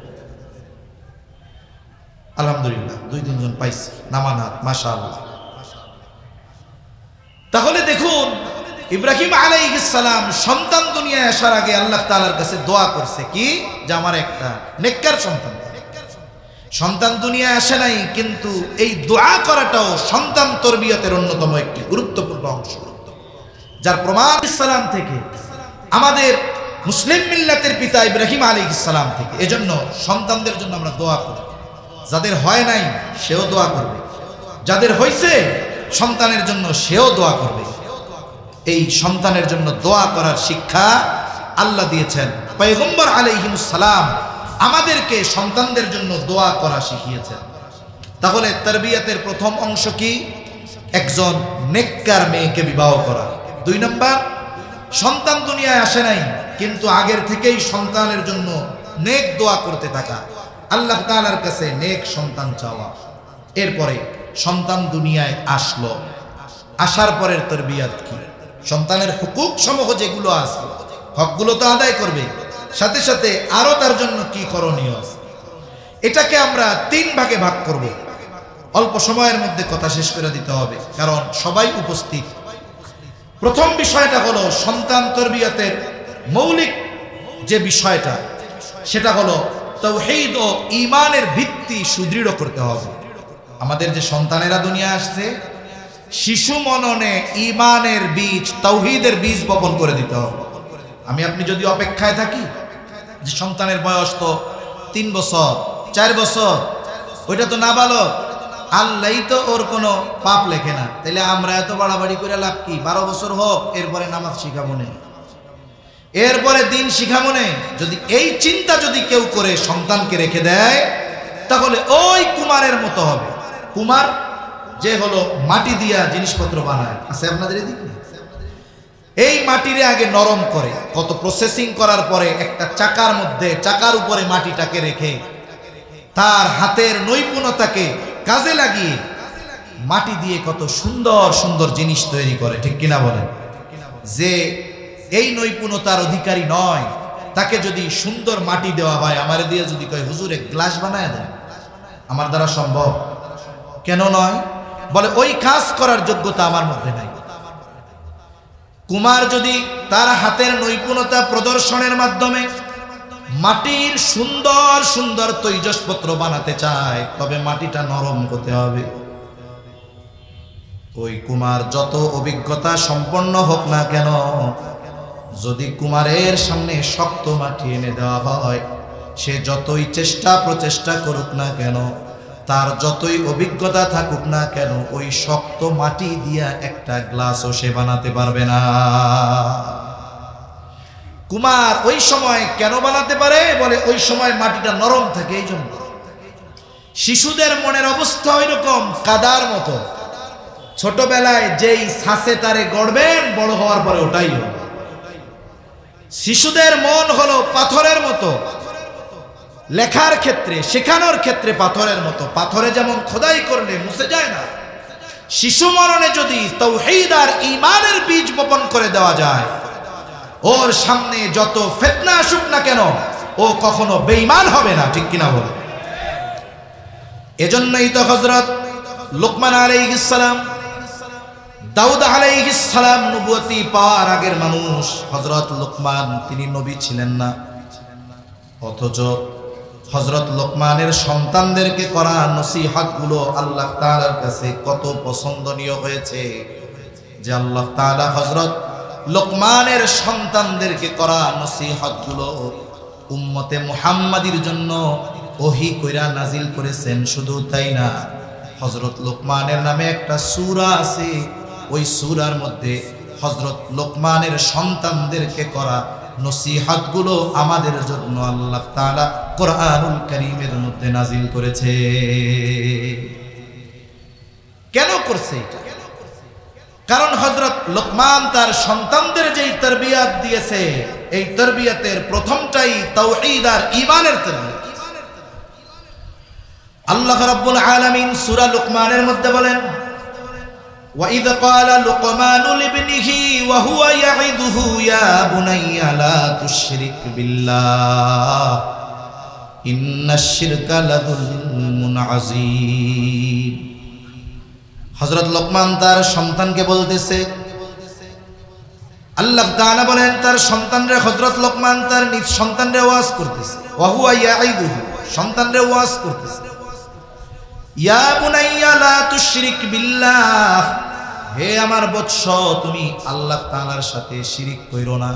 আলহামদুলিল্লাহ 2-3 জন পাইছি, নামান হাত, মাশাআল্লাহ। তাহলে দেখুন, ইব্রাহিম আলাইহিস সালাম সন্তান দুনিয়ায় আসার আগে আল্লাহ তাআলার কাছে দোয়া করছে কি, যে আমার একটা নেককার সন্তান। সন্তান দুনিয়ায় আসে নাই, কিন্তু এই দোয়া করাটাও সন্তান তরবিয়তের অন্যতম একটি গুরুত্বপূর্ণ অংশ, যার প্রমাণ ইসলাম থেকে, আমাদের মুসলিম মিল্লাতের পিতা ইব্রাহিম আলাইহিস সালাম থেকে। এজন্য সন্তানদের জন্য আমরা দোয়া করি। যাদের হয় নাই সেও দোয়া করবে, যাদের হয়েছে সন্তানের জন্য সেও দোয়া করবে। এই সন্তানের জন্য দোয়া করার শিক্ষা আল্লাহ দিয়েছেন। পয়গম্বর আলাইহিস সালাম আমাদেরকে সন্তানদের জন্য দোয়া করা শিখিয়েছেন। তাহলে তারবিয়াতের প্রথম অংশ কি? একজন নেককার মেয়েকে বিবাহ করা। 2 নম্বর, সন্তান দুনিয়ায় আসে নাই, কিন্তু আগের থেকেই সন্তানের জন্য নেক দোয়া করতে থাকা, আল্লাহ তাআলার কাছে নেক সন্তান চাওয়া। এরপরে সন্তান দুনিয়ায় আসলো, আসার পরের তারবিয়াত কি? সন্তানের হুকুক সমূহ যেগুলো আছে, হকগুলো তো আদায় করবে, সাথে সাথে আরো তার জন্য কি করণীয় আছে, এটাকে আমরা 3 ভাগে ভাগ করব। অল্প সময়ের মধ্যে কথা শেষ করে দিতে হবে, কারণ সবাই উপস্থিত। প্রথম বিষয়টা হলো সন্তান তরবিয়তের মৌলিক যে বিষয়টা, সেটা হলো তাওহীদ ও ঈমানের ভিত্তি সুদৃঢ় করতে হবে। আমাদের যে সন্তানেরা দুনিয়া আসছে, শিশু মননে ঈমানের বীজ, তাওহীদের বীজ বপন করে দিতে হবে। আমি আপনি যদি অপেক্ষায় থাকি যে সন্তানের বয়স তো 3 বছর 4 বছর, ওইটা তো নাবালক, আল্লাহই তো ওর কোনো পাপ লেখে না, তাহলে আমরা এত বাড়াবাড়ি করে লাভ কি? 12 বছর হোক, এরপরে নামাজ শিখাবো না, এরপরে দিন শিখাবো না। যদি এই চিন্তা যদি কেউ করে সন্তানকে রেখে দেয়, তাহলে ওই কুমারের মতো হবে। কুমার যে হলো মাটি দিয়া জিনিসপত্র বানায়, আছে আপনাদের এদিকে? এই মাটিরে আগে নরম করে, কত প্রসেসিং করার পরে একটা চাকার মধ্যে, চাকার উপরে মাটিটাকে রেখে তার হাতের নৈপুণ্যতাকে কাজে লাগিয়ে মাটি দিয়ে কত সুন্দর সুন্দর জিনিস তৈরি করে, ঠিক কিনা বলেন? যে এই নৈপুণ্যতার অধিকারী নয়, তাকে যদি সুন্দর মাটি দেওয়া হয়, আমার দিয়ে যদি কয় হুজুর এক গ্লাস বানায় দেন, আমার দ্বারা সম্ভব? কেন নয়? বলে ওই কাজ করার যোগ্যতা আমার মধ্যে নাই। কুমার যদি তার হাতের নৈপুণ্যতা প্রদর্শনের মাধ্যমে মাটির সুন্দর সুন্দর তৈজসপত্র বানাতে চায়, তবে মাটিটা নরম হতে হবে। ওই কুমার যত অভিজ্ঞতা সম্পন্ন হোক না কেন, যদি কুমারের সামনে শক্ত মাটি এনে দেওয়া হয়, সে যতই চেষ্টা প্রচেষ্টা করুক না কেন, তার যতই অভিজ্ঞতা থাকুক না কেন, ওই শক্ত মাটি দিয়া একটা গ্লাসও সে বানাতে পারবে না। কুমার ওই সময় কেন বানাতে পারে? বলে ওই সময় মাটিটা নরম থাকে। এই জন্য শিশুদের মনের অবস্থা ওই রকম কাদার মতো, ছোটবেলায় যেই ছাঁচে তারে গড়বেন, বড় হওয়ার পরে ওটাই হবে। শিশুদের মন হলো পাথরের মতো, লেখার ক্ষেত্রে শেখানোর ক্ষেত্রে পাথরের মতো। পাথরে যেমন খোদাই করলে মুছে যায় না, শিশু মরণে যদি তাওহীদ আর ঈমানের বীজ বপন করে দেওয়া যায়, ওর সামনে যত ফিতনা আসুক না কেন, ও কখনো বেঈমান হবে না। ঠিক কিনা বলে? এজন্যই তো হযরত লুকমান আলাইহিস সালাম, দাউদ আলাইহিস সালাম নবুয়তি পাওয়ার আগের মানুষ। হযরত লুকমান তিনি নবী ছিলেন না, অথচ হযরত লুকমানের সন্তানদেরকে করা নসিহতগুলো আল্লাহ তাআলার কাছে কত পছন্দনীয় হয়েছে যে আল্লাহ তাআলা হযরত লুকমানের সন্তানদেরকে করা নসিহতগুলো উম্মতে মুহাম্মাদির জন্য ওহী কইরা নাজিল করেছেন। শুধু তাই না, হযরত লুকমানের নামে একটা সূরা আছে, ওই সূরার মধ্যে হযরত লুকমানের সন্তানদেরকে করা নসিহতগুলো আমাদের জন্য আল্লাহ তাআলা কোরআনুল কারীমের মধ্যে নাজিল করেছে। কেন করছে এটা? কারণ হযরত লুকমান তার সন্তানদের যেই তরবিয়ত দিয়েছে, এই তরবিয়তের প্রথমটাই তাওহীদ আর ঈমানের তরবিয়ত। আল্লাহ রাব্বুল আলামিন সূরা লুকমানের মধ্যে বলেন, وَإِذْ قَالَ لُقْمَانُ لِابْنِهِ وَهُوَ يَعِظُهُ يَا بُنَيَّ لَا تُشْرِكْ بِاللَّهِ إِنَّ الشِّرْكَ لَظُلْمٌ عَظِيمٌ। হযরত লুকমান তার সন্তানকে বলতেছে, আল্লাহ তাআলা বলেন তার সন্তানরে, হযরত লুকমান তার নিজ সন্তানরে ওয়াজ করতেছে, ওয়াহুয়া ইয়াইদুহু, সন্তানরে ওয়াজ করতেছে, ইয়া বুনাইয়া লা তুশরিক বিল্লাহ, হে আমার বৎস তুমি আল্লাহ তাআলার সাথে শিরিক কইরো না।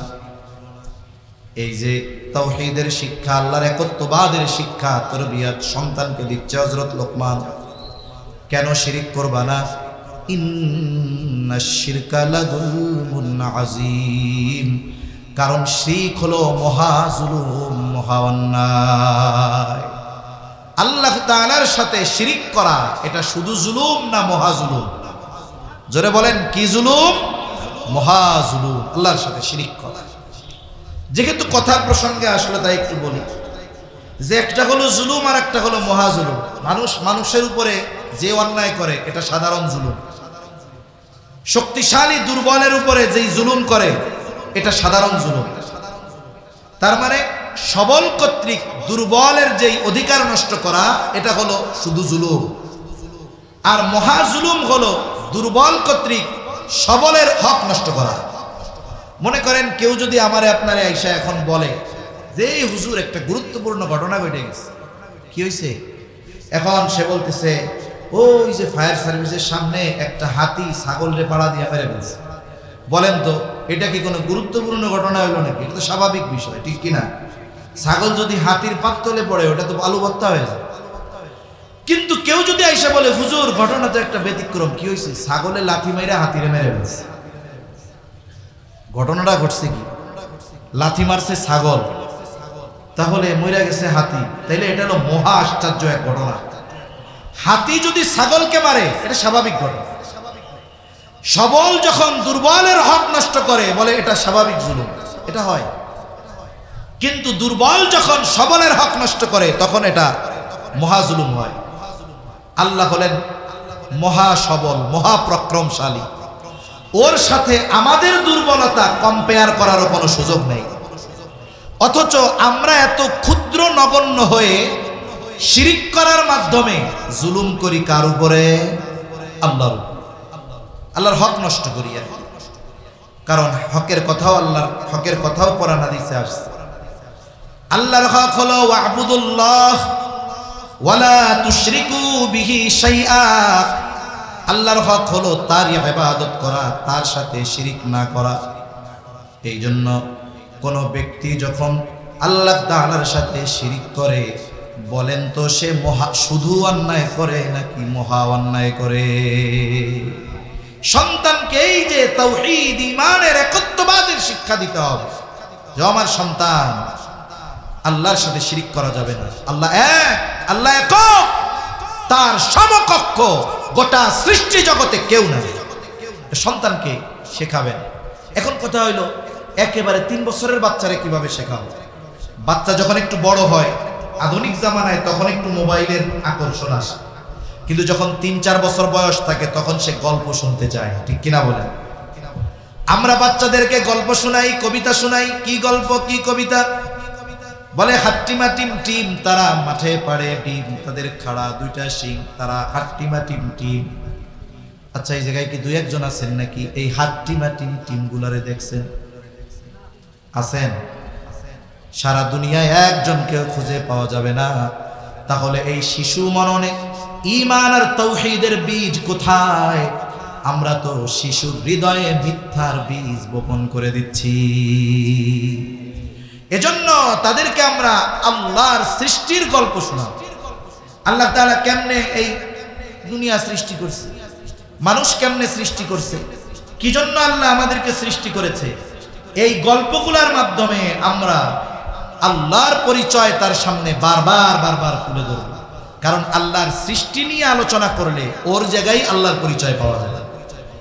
এই যে তাওহীদের শিক্ষা, আল্লাহর একত্ববাদের শিক্ষা, তরবিয়ত সন্তানকে দিচ্ছে হযরত লুকমান। কেন শিরিক করবা না? ইন্নাশ শিরকা লাযুলমুন আযীম, কারণ শিরক হলো মহা জুলুম, মহা অন্যায়। আল্লাহ তাআলার সাথে শিরিক করা এটা শুধু জুলুম না মহা জুলুম? জোরে বলেন, কি জুলুম? মহা জুলুম, আল্লাহর সাথে শিরিক করা। যেহেতু কথার প্রসঙ্গে আসলে তাই একটু বলি যে একটা হলো জুলুম আর একটা হলো মহা জুলুম। মানুষের উপরে যে অন্যায় করে এটা সাধারণ জুলুম। শক্তিশালী দুর্বলের উপরে যেই জুলুম করে এটা সাধারণ জুলুম। তার মানে সবল কর্তৃক দুর্বলের যেই অধিকার নষ্ট করা এটা হলো শুধু জুলুম। আর মহা জুলুম হলো দুর্বল কর্তৃক সবলের হক নষ্ট করা। মনে করেন কেউ যদি আমারে আপনারে আইসা এখন বলে যে হুজুর একটা গুরুত্বপূর্ণ ঘটনা ঘটে গেছে, কি হয়েছে? এখন সে বলতেছে ওই যে ফায়ার সার্ভিসের সামনে একটা হাতি ছাগলরে পাড়া দিয়ে মেরে ফেলছে। বলেন তো এটা কি কোনো গুরুত্বপূর্ণ ঘটনা হলো নাকি? এটা তো স্বাভাবিক বিষয়, ঠিক কিনা? ছাগল যদি হাতির পাতলে পড়ে ওটা তো আলু ভর্তা হয়ে যায়। কিন্তু কেউ যদি আইসা বলে হুজুর ঘটনা তো একটা ব্যতিক্রম, কি হয়েছে? ছাগলে লাথি মাইরা হাতিরে মেরে ফেলছে। ঘটনাটা ঘটছে কি? লাথি মারছে ছাগল, তাহলে মরে গেছে হাতি। তাইলে এটা হলো মহা আশ্চর্য এক ঘটনা। হাতি যদি ছাগলকে মারে এটা স্বাভাবিক ঘটনা। সবল যখন দুর্বলের হক নষ্ট করে বলে এটা স্বাভাবিক জুলুম, এটা হয়। কিন্তু দুর্বল যখন সবলের হক নষ্ট করে তখন এটা মহা জুলুম হয়। আল্লাহ হলেন মহা সবল, মহা পরাক্রমশালী। ওর সাথে আমাদের দুর্বলতা কম্পেয়ার করারও কোনো সুযোগ নেই। অথচ আমরা এত ক্ষুদ্র নগণ্য হয়ে শিরিক করার মাধ্যমে জুলুম করি কার উপরে? আল্লাহর হক নষ্ট করি আর কি। কারণ হকের কথাও আল্লাহর হকের কথাও কোরআন হাদিসে আসছে। আল্লাহর হক হলো ওয়াবুদুল্লাহ ওয়ালা তুশরিকু বিহি শাইআ। আল্লাহর হক হলো তার ইবাদত করা, তার সাথে শিরিক না করা। এই জন্য কোন ব্যক্তি যখন আল্লাহ তাআলার সাথে শিরিক করে, বলেন তো সে শুধু অন্যায় করে নাকি মহা অন্যায় করে? সন্তানকে এই যে তাওহীদ ঈমানের একত্ববাদের শিক্ষা দিতে হবে, যে আমার সন্তান আল্লাহর সাথে শিরিক করা যাবে না। আল্লাহ এক, আল্লাহ একক, তার সমকক্ষ গোটা সৃষ্টি জগতে কেউ নাই। সন্তানকে শেখাবেন। এখন কথা হইল, একেবারে 3 বছরের বাচ্চারে কিভাবে শেখাবো? বাচ্চা যখন একটু বড় হয়, আধুনিক জামানায়, তখন একটু মোবাইলের আকর্ষণ আসে, কিন্তু যখন 3-4 বছর বয়স থাকে তখন সে গল্প শুনতে চায়, ঠিক কিনা বলেন? আমরা বাচ্চাদেরকে গল্প শোনাই, কবিতা শোনাই। কি গল্প, কি কবিতা? বলে হাট্টিমা টিম টিম, তারা মাঠে পাড়ে ডিম, তাদের খাড়া 2টা শিং, তারা হাট্টিমা টিম টিম। আচ্ছা, এই জায়গায় কি 2-1 আছেন নাকি এই হাট্টিমা টিম টিম গুলারে দেখছেন? আছেন? সারা দুনিয়ায় একজনকেও খুঁজে পাওয়া যাবে না। তাহলে এই শিশু মননে ঈমান আর তাওহীদের বীজ কোথায়? আমরা তো শিশুর হৃদয়ে মিথ্যার বীজ বপন করে দিচ্ছি। এজন্য তাদেরকে আমরা আল্লাহর সৃষ্টির গল্প শোনাব। আল্লাহ তাআলা কেমনে এই দুনিয়া সৃষ্টি করছে, মানুষ কেমনে সৃষ্টি করছে, কি জন্য আল্লাহ আমাদেরকে সৃষ্টি করেছে, এই গল্পগুলোর মাধ্যমে আমরা আল্লাহর পরিচয় তার সামনে বারবার বারবার তুলে ধরব। কারণ আল্লাহর সৃষ্টি নিয়ে আলোচনা করলে ওর জায়গায় আল্লাহর পরিচয় পাওয়া যায়।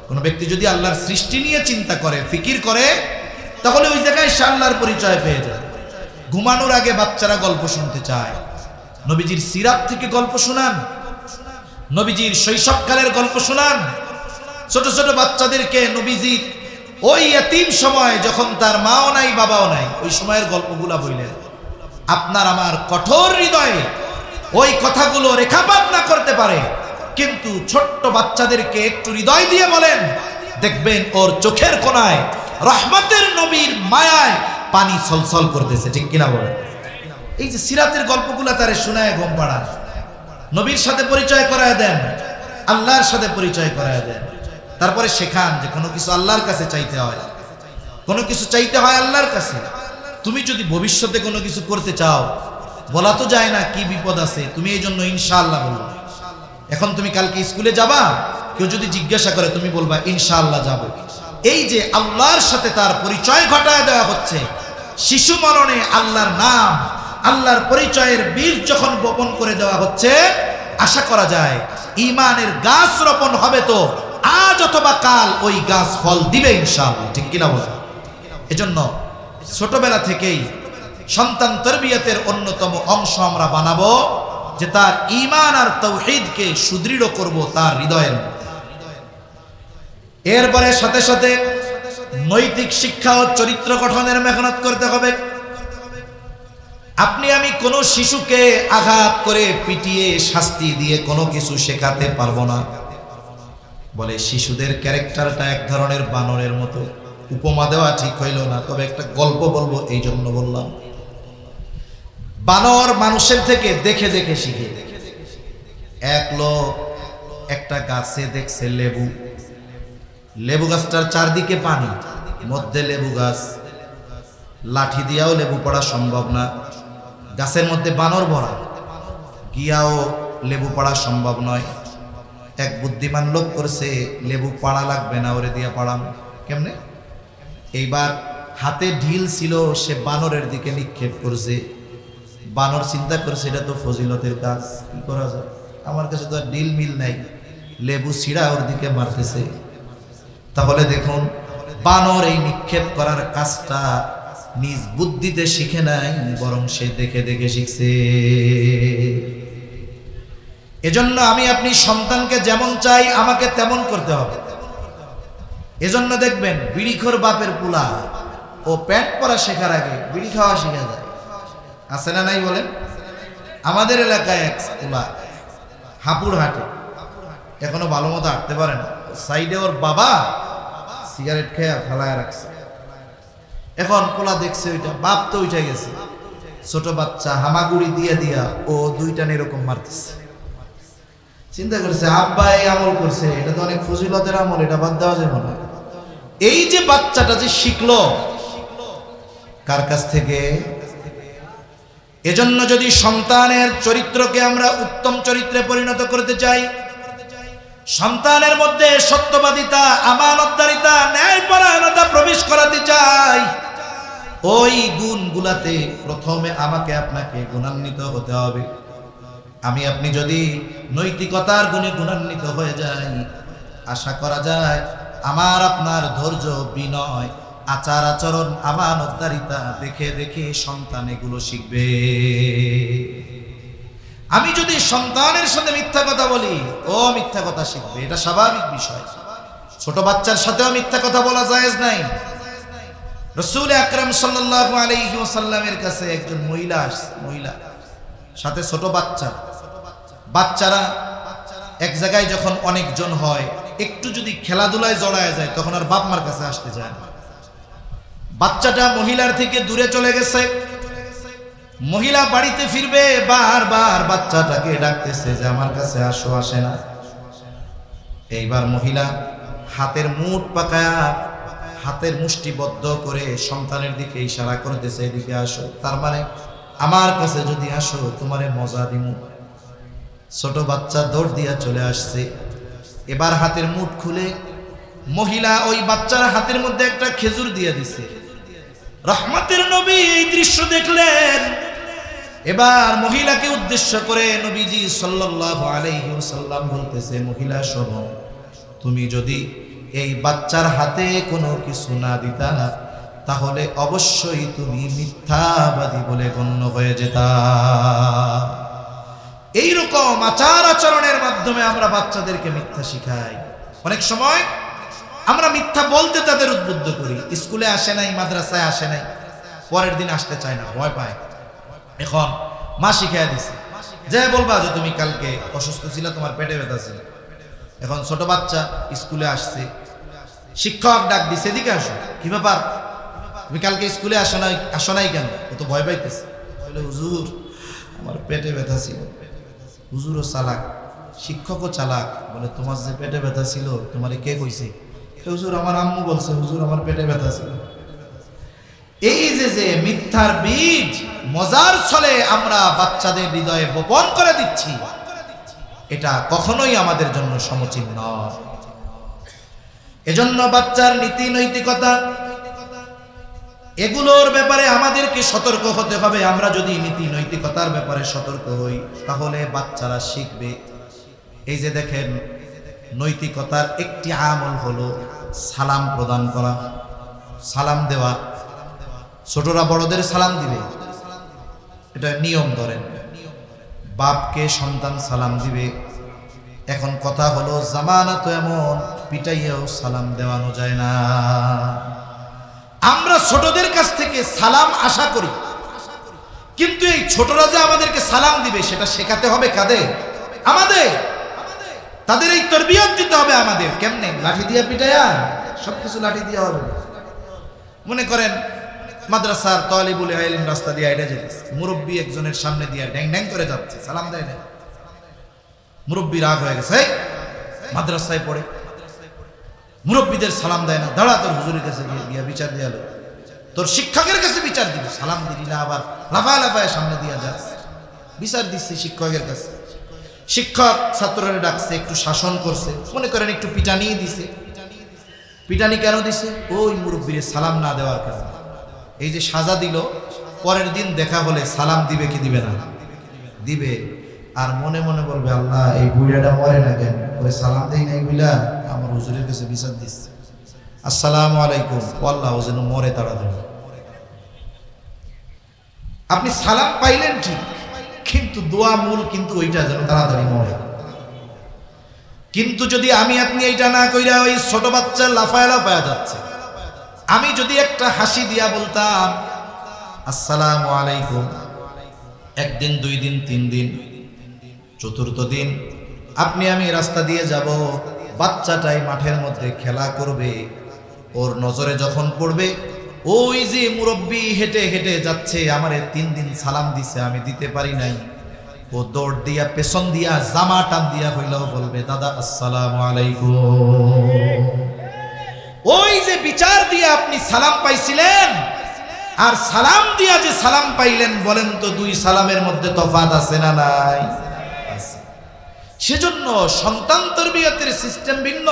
কোনো ব্যক্তি যদি আল্লাহর সৃষ্টি নিয়ে চিন্তা করে, ফিকির করে, তাহলে ওই জায়গায় সে আল্লাহর পরিচয় পেয়ে যায়। ঘুমানোর আগে বাচ্চারা গল্প শুনতে চায়, নবীজির সিরাত থেকে গল্প শোনান, নবীজির শৈশবকালের গল্প শোনান। ছোট ছোট বাচ্চাদেরকে নবীজির ওই এতিম সময়, যখন তার মাও নাই বাবাও নাই, ওই সময়ের গল্পগুলা বললেন। আপনার আমার কঠোর হৃদয়ে ওই কথাগুলো রেখাপাত না করতে পারে, কিন্তু ছোট্ট বাচ্চাদেরকে একটু হৃদয় দিয়ে বলেন, দেখবেন ওর চোখের কোণায় রহমতের নবীর মায়ায় পানি ছলছল করতেছে, ঠিক কিনা বলেন? এই যে সিরাতের গল্পগুলা তারে শোনায় ঘুম পাড়ান, নবীর সাথে পরিচয় করায় দেন, আল্লাহর সাথে পরিচয় করায় দেন। তারপরে শেখান যে কোনো কিছু আল্লাহর কাছে চাইতে হয়, কোনো কিছু চাইতে হয় আল্লাহর কাছে। তুমি যদি ভবিষ্যতে কোনো কিছু করতে চাও, বলা তো যায় না কি বিপদ আছে, তুমি এই জন্য ইনশাআল্লাহ বলবে। এখন তুমি কালকে স্কুলে যাবা, কেউ যদি জিজ্ঞাসা করে তুমি বলবা ইনশাআল্লাহ যাব। এই যে আল্লাহর সাথে তার পরিচয় ঘটায় দেওয়া হচ্ছে, শিশু মননে আল্লাহর নাম, আল্লাহর পরিচয়ের বীজ যখন বপন করে দেওয়া হচ্ছে, আশা করা যায় ঈমানের গাছ রোপণ হবে, তো আজ অথবা কাল ওই গাছ ফল দিবে ইনশাআল্লাহ, ঠিক কিনা বলেন? এজন্য ছোটবেলা থেকেই সন্তান তরবিয়তের অন্যতম অংশ আমরা বানাবো, যে তার ঈমান আর তাওহীদকে সুদৃঢ় করব তার হৃদয়ের মধ্যে। এরপরে সাথে সাথে নৈতিক শিক্ষা ও চরিত্র গঠনের মেহনত করতে হবে। আপনি আমি কোনো শিশুকে আঘাত করে, পিটিয়ে, শাস্তি দিয়ে কোনো কিছু শেখাতে পারবো না। বলে শিশুদের ক্যারেক্টারটা এক ধরনের বানরের মতো। উপমা দেওয়া ঠিক হইল না, তবে একটা গল্প বলবো, এই জন্য বললাম। বানর মানুষের থেকে দেখে দেখে শিখে। এক লোক একটা গাছে দেখছে লেবু, লেবু গাছটার চারদিকে পানি, মধ্যে লেবু গাছ, লাঠি দিয়াও লেবু পড়া সম্ভব না, গাছের মধ্যে বানর ভরা, গিয়াও লেবু পড়া সম্ভব নয়। এক বুদ্ধিমান লোক করছে, লেবু পাড়া লাগবে না, ওরে দিয়া পাড়াম। কেমনে? এইবার হাতে ঢিল ছিল, সে বানরের দিকে নিক্ষেপ করছে। বানর চিন্তা করছে এটা তো ফজিলতের কাজ, কি করা যায়, আমার কাছে তো ঢিল মিল নাই, লেবু ছিঁড়া ওর দিকে মারতেছে। তাহলে দেখুন, বানর এই নিক্ষেপ করার কাজটা নিজ বুদ্ধিতে শিখে নাই, বরং সে দেখে দেখে শিখছে। এজন্য আমি আপনি সন্তানকে যেমন চাই আমাকে তেমন করতে হবে। এজন্য দেখবেন বিড়িখোর বাপের পুলা, ও প্যান্ট পরা শেখার আগে বিড়ি খাওয়া শিখে যায়। আছে না নাই বলেন? আমাদের এলাকায় এক পুলা হাপুর হাটে, এখনো ভালো মতো হাঁটতে পারে না, সাইডে ওর বাবা সিগারেট খেয়ে ফেলায় রাখছে। এখন পোলা দেখছে ওইটা, বাপ তো উঠে গেছে, ছোট বাচ্চা হামাগুড়ি দিয়ে দিয়া ও দুইটান এরকম মারতেছে। চিন্তা করছে আব্বা এই আমল করছে, এটা তো অনেক ফজিলতের আমল, এটা বাদ দেওয়া যাবে না। এই যে বাচ্চাটা যে শিখলো কার কাছ থেকে? এজন্য যদি সন্তানের চরিত্রকে আমরা উত্তম চরিত্রে পরিণত করতে চাই, সন্তানের মধ্যে সত্যবাদিতা, আমানতদারিতা, ন্যায়পরায়ণতা প্রবেশ করাতে চাই, ওই গুণগুলাতে প্রথমে আমাকে আপনাকে গুণান্বিত হতে হবে। আমি আপনি যদি নৈতিকতার গুণে গুণান্বিত হয়ে যাই, আশা করা যায় আমার আপনার ধৈর্য, বিনয়, আচার আচরণ, আমানতদারিতা দেখে দেখে সন্তান এগুলো শিখবে। আমি যদি সন্তানের সাথে মিথ্যা কথা বলি, ও মিথ্যা কথা শিখবে, এটা স্বাভাবিক বিষয়। ছোট বাচ্চার সাথেও মিথ্যা কথা বলা জায়েজ নাই। রাসূল আকরাম সাল্লাল্লাহু আলাইহি ওয়াসাল্লামের কাছে একজন মহিলা আসছে, মহিলা সাথে ছোট বাচ্চা। বাচ্চারা এক জায়গায় যখন অনেকজন হয়, একটু যদি খেলাধুলায় জড়ায় যায় তখন আর বাপ মার কাছে আসতে চায় না। বাচ্চাটা মহিলার থেকে দূরে চলে গেছে। মহিলা বাড়িতে ফিরবে, বারবার বাচ্চাটাকে ডাকতেছে যে আমার কাছে আসো, আসে না। এইবার মহিলা হাতের মুঠ পাকায়া, হাতের মুষ্টিবদ্ধ করে সন্তানের দিকে ইশারা করতেছে, এদিকে আসো, তার মানে আমার কাছে যদি আসো তোমারে মজা দিমু। ছোট বাচ্চা দৌড় দিয়া চলে আসছে। এবার হাতের মুঠ খুলে মহিলা ওই বাচ্চার হাতের মধ্যে একটা খেজুর দিয়ে দিছে। রহমতের নবী এই দৃশ্য দেখলেন। এবার মহিলাকে উদ্দেশ্য করে নবীজি সাল্লাল্লাহু আলাইহি ওয়াসাল্লাম বলতেছে, মহিলা শোনো, তুমি যদি এই বাচ্চার হাতে কোনো কিছু না দিতা তাহলে অবশ্যই তুমি মিথ্যাবাদী বলে গণ্য হয়ে যেতা। এইরকম আচার আচরণের মাধ্যমে আমরা বাচ্চাদেরকে মিথ্যা শিখাই। অনেক সময় আমরা মিথ্যা বলতে তাদের উদ্বুদ্ধ করি। স্কুলে আসে নাই, মাদ্রাসায় আসে নাই, পরের দিন আসতে চায় না, ভয় পায়। এখন মা শিখাইয়া দিছে, যে বলবা যে তুমি কালকে অসুস্থ ছিল, তোমার পেটে ব্যথা ছিল। এখন ছোট বাচ্চা স্কুলে আসছে, শিক্ষক ডাক দিছে, এদিকে আসো, কি ব্যাপার, তুমি কালকে স্কুলে আসো নাই কেন? ও তো ভয় পাইতেছে, বলে হুজুর আমার পেটে ব্যথা ছিল। হুজুরও চালাক, শিক্ষকও চালাক, বলে তোমার যে পেটে ব্যথা ছিল তোমারে কে কইছে? হুজুর আমার আম্মু বলছে, হুজুর আমার পেটে ব্যথা ছিল। এই যে মিথ্যার বীজ মজার ছলে আমরা বাচ্চাদের হৃদয়ে বপন করে দিচ্ছি, এটা কখনোই আমাদের জন্য সমীচীন নয়। এজন্য বাচ্চার নীতি নৈতিকতা এগুলোর ব্যাপারে আমাদেরকে সতর্ক হতে হবে। আমরা যদি নীতি নৈতিকতার ব্যাপারে সতর্ক হই তাহলে বাচ্চারা শিখবে। এই যে দেখেন, নৈতিকতার একটি আমল হলো সালাম প্রদান করা, সালাম দেওয়া। ছোটরা বড়দের সালাম দিবে, এটা নিয়ম। ধরেন বাপকে সন্তান সালাম দিবে। এখন কথা হলো, জামানা তো এমন, পিটাইয়াও সালাম দেওয়ানো যায় না। আমরা ছোটদের কাছ থেকে সালাম আশা করি, কিন্তু এই ছোটরা যে আমাদেরকে সালাম দিবে সেটা শেখাতে হবে কাদের? আমাদের। তাদের এই তরবিয়ত দিতে হবে আমাদের। কেমনে? লাঠি দিয়া পিটাইয়া? সবকিছু লাঠি দিয়া হবে? মনে করেন মাদ্রাসার তালিবুল ইলম রাস্তা দিয়ে হেঁটে যেতেছে, মুরব্বী একজনের সামনে দিয়ে ড্যাং ড্যাং করে যাচ্ছে, সালাম দেয় না। মুরব্বী রাগ হয়ে গেছে, মাদ্রাসায় পড়ে, মুরব্বীদের সালাম দেয় না, দাঁড়া তোর হুজুরের কাছে গিয়া বিচার দিয়ে আলো, তোর শিক্ষকের কাছে বিচার দিব। সালাম দিলি না, আবার লাফায় লাফায় সামনে দিয়া যাস। বিচার দিচ্ছে শিক্ষকের কাছে। শিক্ষক ছাত্ররা ডাকছে, একটু শাসন করছে, মনে করেন একটু পিটানি দিছে। পিটানি কেন দিছে? ওই মুরব্বীর সালাম না দেওয়ার কারণে। এই যে সাজা দিল, পরের দিন দেখা হলে সালাম দিবে কি দিবে না? দিবে। আর মনে মনে বলবে, আল্লাহ এই বুড়াটা মরে না কেন, ওই সালাম দেই নাই বুঝলা, আমার হুজুরের কাছে বিচার দিচ্ছে, আসসালামু আলাইকুম, আল্লাহ ও যেন মরে তাড়াতাড়ি। আপনি সালাম পাইলেন ঠিক, কিন্তু দোয়া মূল কিন্তু ওইটা যেন তাড়াতাড়ি মরে। কিন্তু যদি আমি আপনি এইটা না কইরা ওই ছোট বাচ্চা লাফায় লাফায় যাচ্ছে, আমি যদি একটা হাসি দিয়া বলতাম আসসালামু আলাইকুম, একদিন, দুই দিন, তিন দিন, চতুর্থ দিন আপনি আমি রাস্তা দিয়ে যাব, বাচ্চাটাই মাঠের মধ্যে খেলা করবে, ওর নজরে যখন পড়বে ওই যে মুরব্বী হেঁটে হেঁটে যাচ্ছে, আমারে 3 দিন সালাম দিছে, আমি দিতে পারি নাই। ও দৌড় দিয়া পেছন দিয়া জামা টান দিয়া হইলেও বলবে, দাদা আসসালামু আলাইকুম। ওই যে বিচার দিয়া আপনি সালাম পাইছিলেন আর সালাম দিয়া যে সালাম পাইলেন, বলেন তো 2 সালামের মধ্যে তফাৎ আছে না নাই? সেজন্য সন্তান তরবিয়তের সিস্টেম ভিন্ন।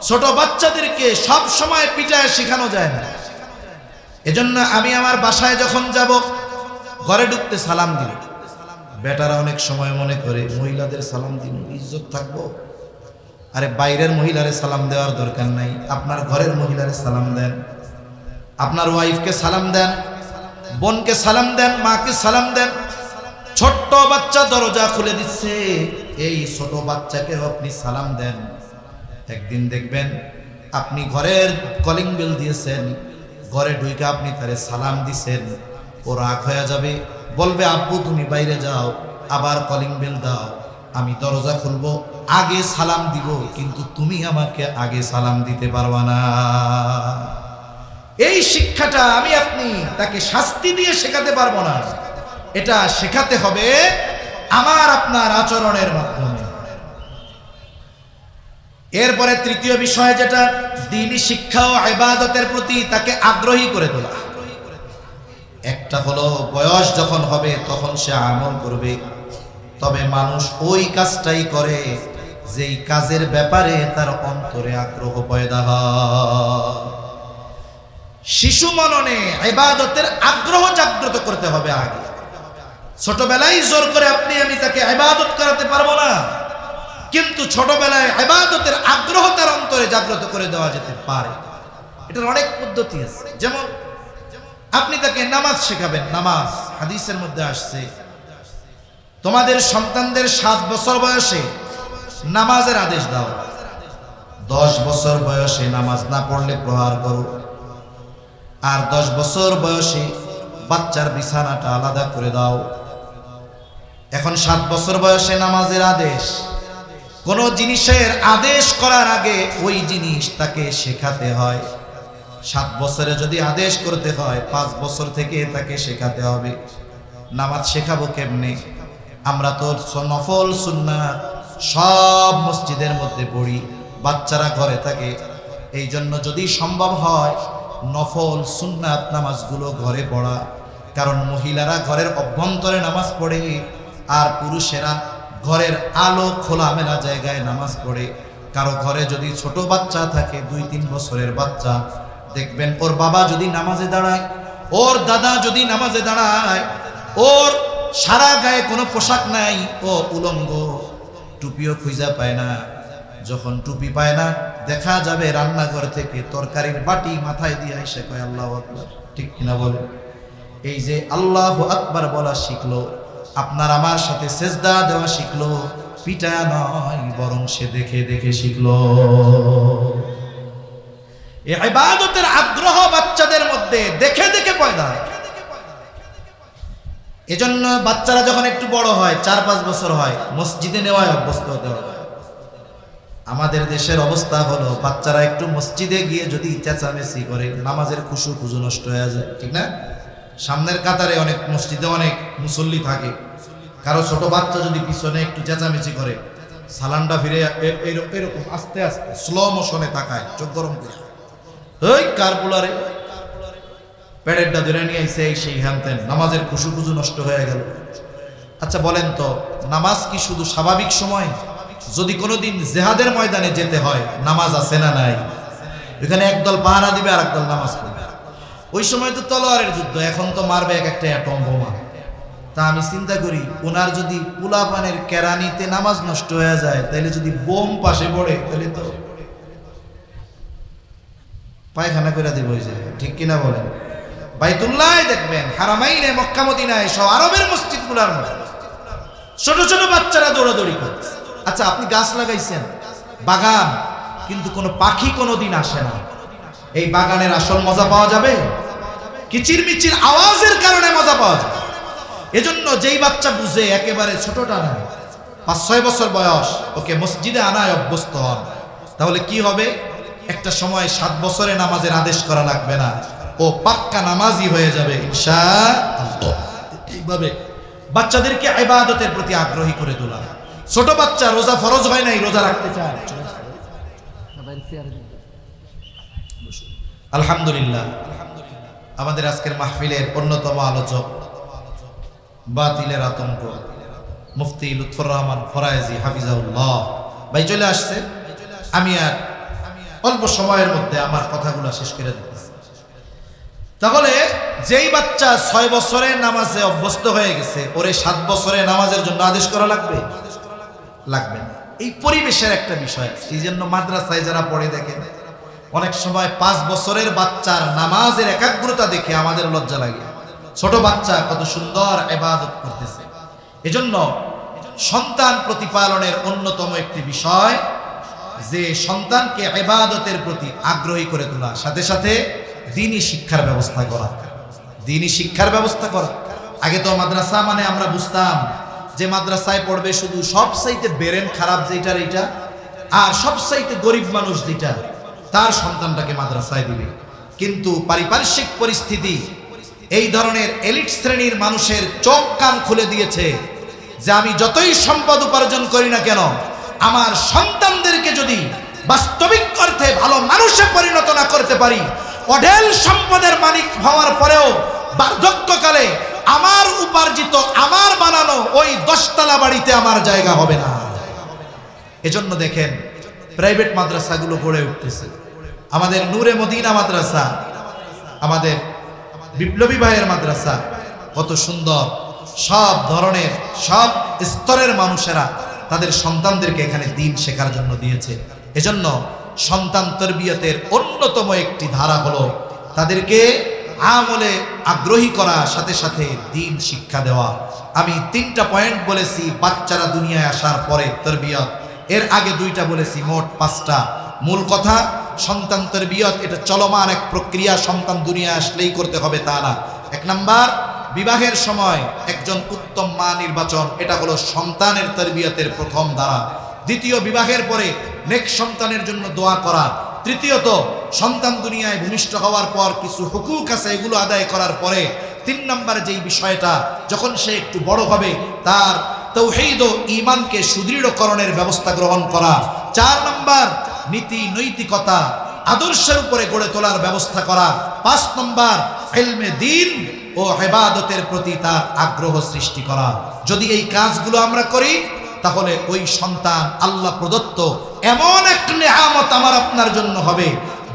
ছোট বাচ্চাদেরকে সব সময় পিটায় শেখানো যায় না। এজন্য আমি আমার বাসায় যখন যাব, ঘরে ঢুকতে সালাম দিই। বেটারা অনেক সময় মনে করে মহিলাদের সালাম দিন ইজ্জত থাকবো। আরে বাইরের মহিলারে সালাম দেওয়ার দরকার নাই, আপনার ঘরের মহিলারে সালাম দেন, আপনার ওয়াইফকে সালাম দেন, বোনকে সালাম দেন, মাকে সালাম দেন। ছোট্ট বাচ্চা দরজা খুলে দিচ্ছে, এই ছোট বাচ্চাকে আপনি সালাম দেন। একদিন দেখবেন আপনি ঘরের কলিং বেল দিয়েছেন, ঘরে ঢুকে আপনি তারে সালাম দিছেন, ও রাগ হয়ে যাবে, বলবে আব্বু তুমি বাইরে যাও, আবার কলিং বেল দাও, আমি দরজা খুলবো, আগে সালাম দিব, কিন্তু তুমি আমাকে আগে সালাম দিতে পারবা না। এই শিক্ষাটা আমি আপনি তাকে শাস্তি দিয়ে শেখাতে পারবো না, এটা শেখাতে হবে আমার আপনার আচরণের মাধ্যমে। এরপরে তৃতীয় বিষয় যেটা, দ্বীনি শিক্ষা ও ইবাদতের প্রতি তাকে আগ্রহী করে তোলা। একটা হলো বয়স যখন হবে তখন সে আমল করবে, তবে মানুষ ওই কাজটাই করে যেই কাজের ব্যাপারে তার অন্তরে আগ্রহ পয়দা হয়। শিশু মননে ইবাদতের আগ্রহ জাগ্রত করতে হবে আগে। ছোটবেলায় জোর করে আপনি আমি তাকে ইবাদত করাতে পারবো না, কিন্তু ছোটবেলায় ইবাদতের আগ্রহ তার অন্তরে জাগ্রত করে দেওয়া যেতে পারে। এটার অনেক পদ্ধতি আছে। যেমন আপনি তাকে নামাজ শেখাবেন। নামাজ হাদিসের মধ্যে আসছে, তোমাদের সন্তানদের 7 বছর বয়সে নামাজের আদেশ দাও, 10 বছর বয়সে নামাজ না পড়লে প্রহার করো, আর 10 বছর বয়সে বাচ্চার বিছানাটা আলাদা করে দাও। এখন 7 বছর বয়সে নামাজের আদেশ, কোন জিনিসের আদেশ করার আগে ওই জিনিস তাকে শেখাতে হয়। 7 বছরে যদি আদেশ করতে হয়, 5 বছর থেকে তাকে শেখাতে হবে। নামাজ শেখাবো কেমনে? আমরা তো নফল সুন্নাত সব মসজিদের মধ্যে পড়ি, বাচ্চারা ঘরে থাকে। এই জন্য যদি সম্ভব হয় নফল সুন্নাত নামাজগুলো ঘরে পড়া, কারণ মহিলারা ঘরের অভ্যন্তরে নামাজ পড়ে আর পুরুষেরা ঘরের আলো খোলামেলা জায়গায় নামাজ পড়ে। কারো ঘরে যদি ছোট বাচ্চা থাকে, 2-3 বছরের বাচ্চা, দেখবেন ওর বাবা যদি নামাজে দাঁড়ায়, ওর দাদা যদি নামাজে দাঁড়ায়, ওর সারা গায়ে কোনো পোশাক নাই, ও উলঙ্গ, টুপিও খুঁজা পায় না। যখন টুপি পায় না, দেখা যাবে রান্নাঘর থেকে তরকারির বাটি মাথায় দিয়ে এসে কয় আল্লাহু আকবার। ঠিক কিনা বলে? এই যে আল্লাহু আকবার বলা শিখলো, আপনার আমার সাথে সেজদা দেওয়া শিখলো, পিটা নয়, বরং সে দেখে দেখে শিখলো। এই ইবাদতের আগ্রহ বাচ্চাদের মধ্যে দেখে দেখে পয়দা হয়। এজন্য বাচ্চারা যখন একটু বড় হয়, 4-5 বছর হয়, মসজিদে নেওয়ায় অভ্যস্ত হতে হবে। আমাদের দেশের অবস্থা হলো, বাচ্চারা একটু মসজিদে গিয়ে যদি চেঁচামেচি করে, নামাজের খুশু খুজু নষ্ট হয়ে যায়। ঠিক না? সামনের কাতারে অনেক মসজিদে অনেক মুসল্লি থাকে, কারো ছোট বাচ্চা যদি পিছনে একটু চেঁচামেচি করে, সালানটা ফিরে এরকম আস্তে আস্তে স্লো মোশনে তাকায়, চোখ গরম করে, ওই কার বুলারে প্যাডেরটা ধরে নিয়ে আইসে, সেই হ্যানতেন, নামাজের খুশু খুজু নষ্ট হয়ে গেল। আচ্ছা বলেন তো, নামাজ কি শুধু স্বাভাবিক সময়? যদি কোনোদিন জেহাদের ময়দানে যেতে হয়, নামাজ আছে না নাই? এখানে একদল পাহারা দিবে আর একদল নামাজ পড়বে। ওই সময় তো তলোয়ারের যুদ্ধ, এখন তো মারবে এক একটা অ্যাটম বোমা। তা আমি চিন্তা করি, ওনার যদি পোলাপানের কেরানিতে নামাজ নষ্ট হয়ে যায়, তাহলে যদি বোম পাশে পড়ে, তাহলে তো পায়খানা করে দিব ওই জায়গায়। ঠিক কিনা বলেন? বাইতুল্লাহ দেখবেন, হারামাইনে, মক্কা মদিনায়, সব আরবের মসজিদগুলোর মধ্যে ছোট ছোট বাচ্চারা দৌড়াদৌড়ি করছে। আচ্ছা আপনি গাছ লাগাইছেন, বাগান, কিন্তু কোনো পাখি কোনোদিন আসে না, এই বাগানের আসল মজা পাওয়া যাবে? কিচিরমিচির আওয়াজের কারণে মজা পাওয়া যাবে। এজন্য যেই বাচ্চা বুঝে, একেবারে ছোটটা না, 5-6 বছর বয়স, ওকে মসজিদে আনায় অভ্যস্ত হন, তাহলে কি হবে? একটা সময় 7 বছরে নামাজের আদেশ করা লাগবে না, ও ও পাক্কা নামাজি হয়ে যাবে ইনশাআল্লাহ। এইভাবে বাচ্চাদেরকে ইবাদতের প্রতি আগ্রহী করে তোলা। ছোট বাচ্চা রোজা ফরজ হয় নাই, রোজা রাখতে চায়। আলহামদুলিল্লাহ, আমাদের আজকের মাহফিলের অন্যতম আলোচক, বাতিলের আতঙ্ক, মুফতি লুৎফর রহমান ফরায়েজি হাফিজাহুল্লাহ ভাই চলে আসছে। আমি আর অল্প সময়ের মধ্যে আমার কথাগুলো শেষ করে দিতেছি। তাহলে যেই বাচ্চা 6 বছরের নামাজে অভ্যস্ত হয়ে গেছে, ওরে 7 বছরের নামাজের জন্য আদেশ করা লাগবে? লাগবে না। এই পরিবেশের একটা বিষয়। এই জন্য মাদ্রাসায় যারা পড়ে দেখেন, অনেক সময় 5 বছরের বাচ্চার নামাজের একাগ্রতা দেখে আমাদের লজ্জা লাগে। ছোট বাচ্চা কত সুন্দর ইবাদত করতেছে। এজন্য সন্তান প্রতিপালনের অন্যতম একটি বিষয় যে সন্তানকে ইবাদতের প্রতি আগ্রহী করে তোলা, সাথে সাথে দ্বীনি শিক্ষার ব্যবস্থা করা। দ্বীনি শিক্ষার ব্যবস্থা করা। আগে তো মাদ্রাসা মানে আমরা বুঝতাম যে মাদ্রাসায় পড়বে শুধু সবচাইতে বেরেন খারাপ যেটার এইটা, আর সবচাইতে গরিব মানুষ যেটা তার সন্তানটাকে মাদ্রাসায় দিবে। কিন্তু পারিপার্শ্বিক পরিস্থিতি এই ধরনের এলিট শ্রেণীর মানুষের চোখ কান খুলে দিয়েছে যে আমি যতই সম্পদ উপার্জন করি না কেন, আমার সন্তানদেরকে যদি বাস্তবিক অর্থে ভালো মানুষে পরিণত না করতে পারি, অঢেল সম্পদের মালিক হওয়ার পরেও বার্ধক্যকালে আমার উপার্জিত, আমার বানানো ওই 10 তলা বাড়িতে আমার জায়গা হবে না। এজন্য দেখেন প্রাইভেট মাদ্রাসাগুলো গড়ে উঠতেছে। আমাদের নূরে মদিনা মাদ্রাসা, আমাদের বিপ্লবী ভাইয়ের মাদ্রাসা, কত সুন্দর। সব ধরনের সব স্তরের মানুষেরা তাদের সন্তানদেরকে এখানে দ্বীন শেখার জন্য দিয়েছে। এজন্য সন্তান তরবিয়তের অন্যতম একটি ধারা হলো তাদেরকে আমলে আগ্রহী করা, সাথে সাথে দ্বীন শিক্ষা দেওয়া। আমি 3টা পয়েন্ট বলেছি বাচ্চারা দুনিয়ায় আসার পরে তরবিয়ত, এর আগে 2টা বলেছি, মোট 5টা। মূল কথা, সন্তান তরবিয়ত এটা চলমান এক প্রক্রিয়া, সন্তান দুনিয়া আসলেই করতে হবে তা না। 1 নাম্বার, বিবাহের সময় একজন উত্তম মা নির্বাচন, এটা হলো সন্তানের তরবিয়তের প্রথম ধারা। দ্বিতীয়, বিবাহের পরে নেক্সট সন্তানের জন্য দোয়া করা। তৃতীয়ত, সন্তান দুনিয়ায় ভূমিষ্ঠ হওয়ার পর কিছু হুকুক আছে, এগুলো আদায় করার পরে 3 নম্বরে যেই বিষয়টা, যখন সে একটু বড় হবে তার তাওহীদ ও ঈমানকে সুদৃঢ়করণের ব্যবস্থা গ্রহণ করা। 4 নম্বর, নীতি নৈতিকতা আদর্শের উপরে গড়ে তোলার ব্যবস্থা করা। 5 নম্বর, ইলমে দ্বীন ও ইবাদতের প্রতি তার আগ্রহ সৃষ্টি করা। যদি এই কাজগুলো আমরা করি তাহলে ওই সন্তান আল্লাহ প্রদত্ত এমন এক নেয়ামত আমার আপনার জন্য হবে,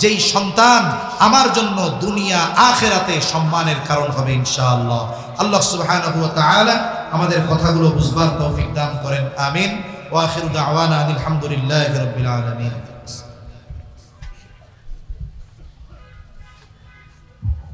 যেই সন্তান আমার জন্য দুনিয়া আখিরাতে সম্মানের কারণ হবে ইনশাআল্লাহ। আল্লাহ সুবহানাহু ওয়া তাআলা আমাদের কথাগুলো বুঝবার তৌফিক দান করেন। আমিন। ওয়া আখিরু দাওয়ানা আলহামদুলিল্লাহি রাব্বিল আলামিন।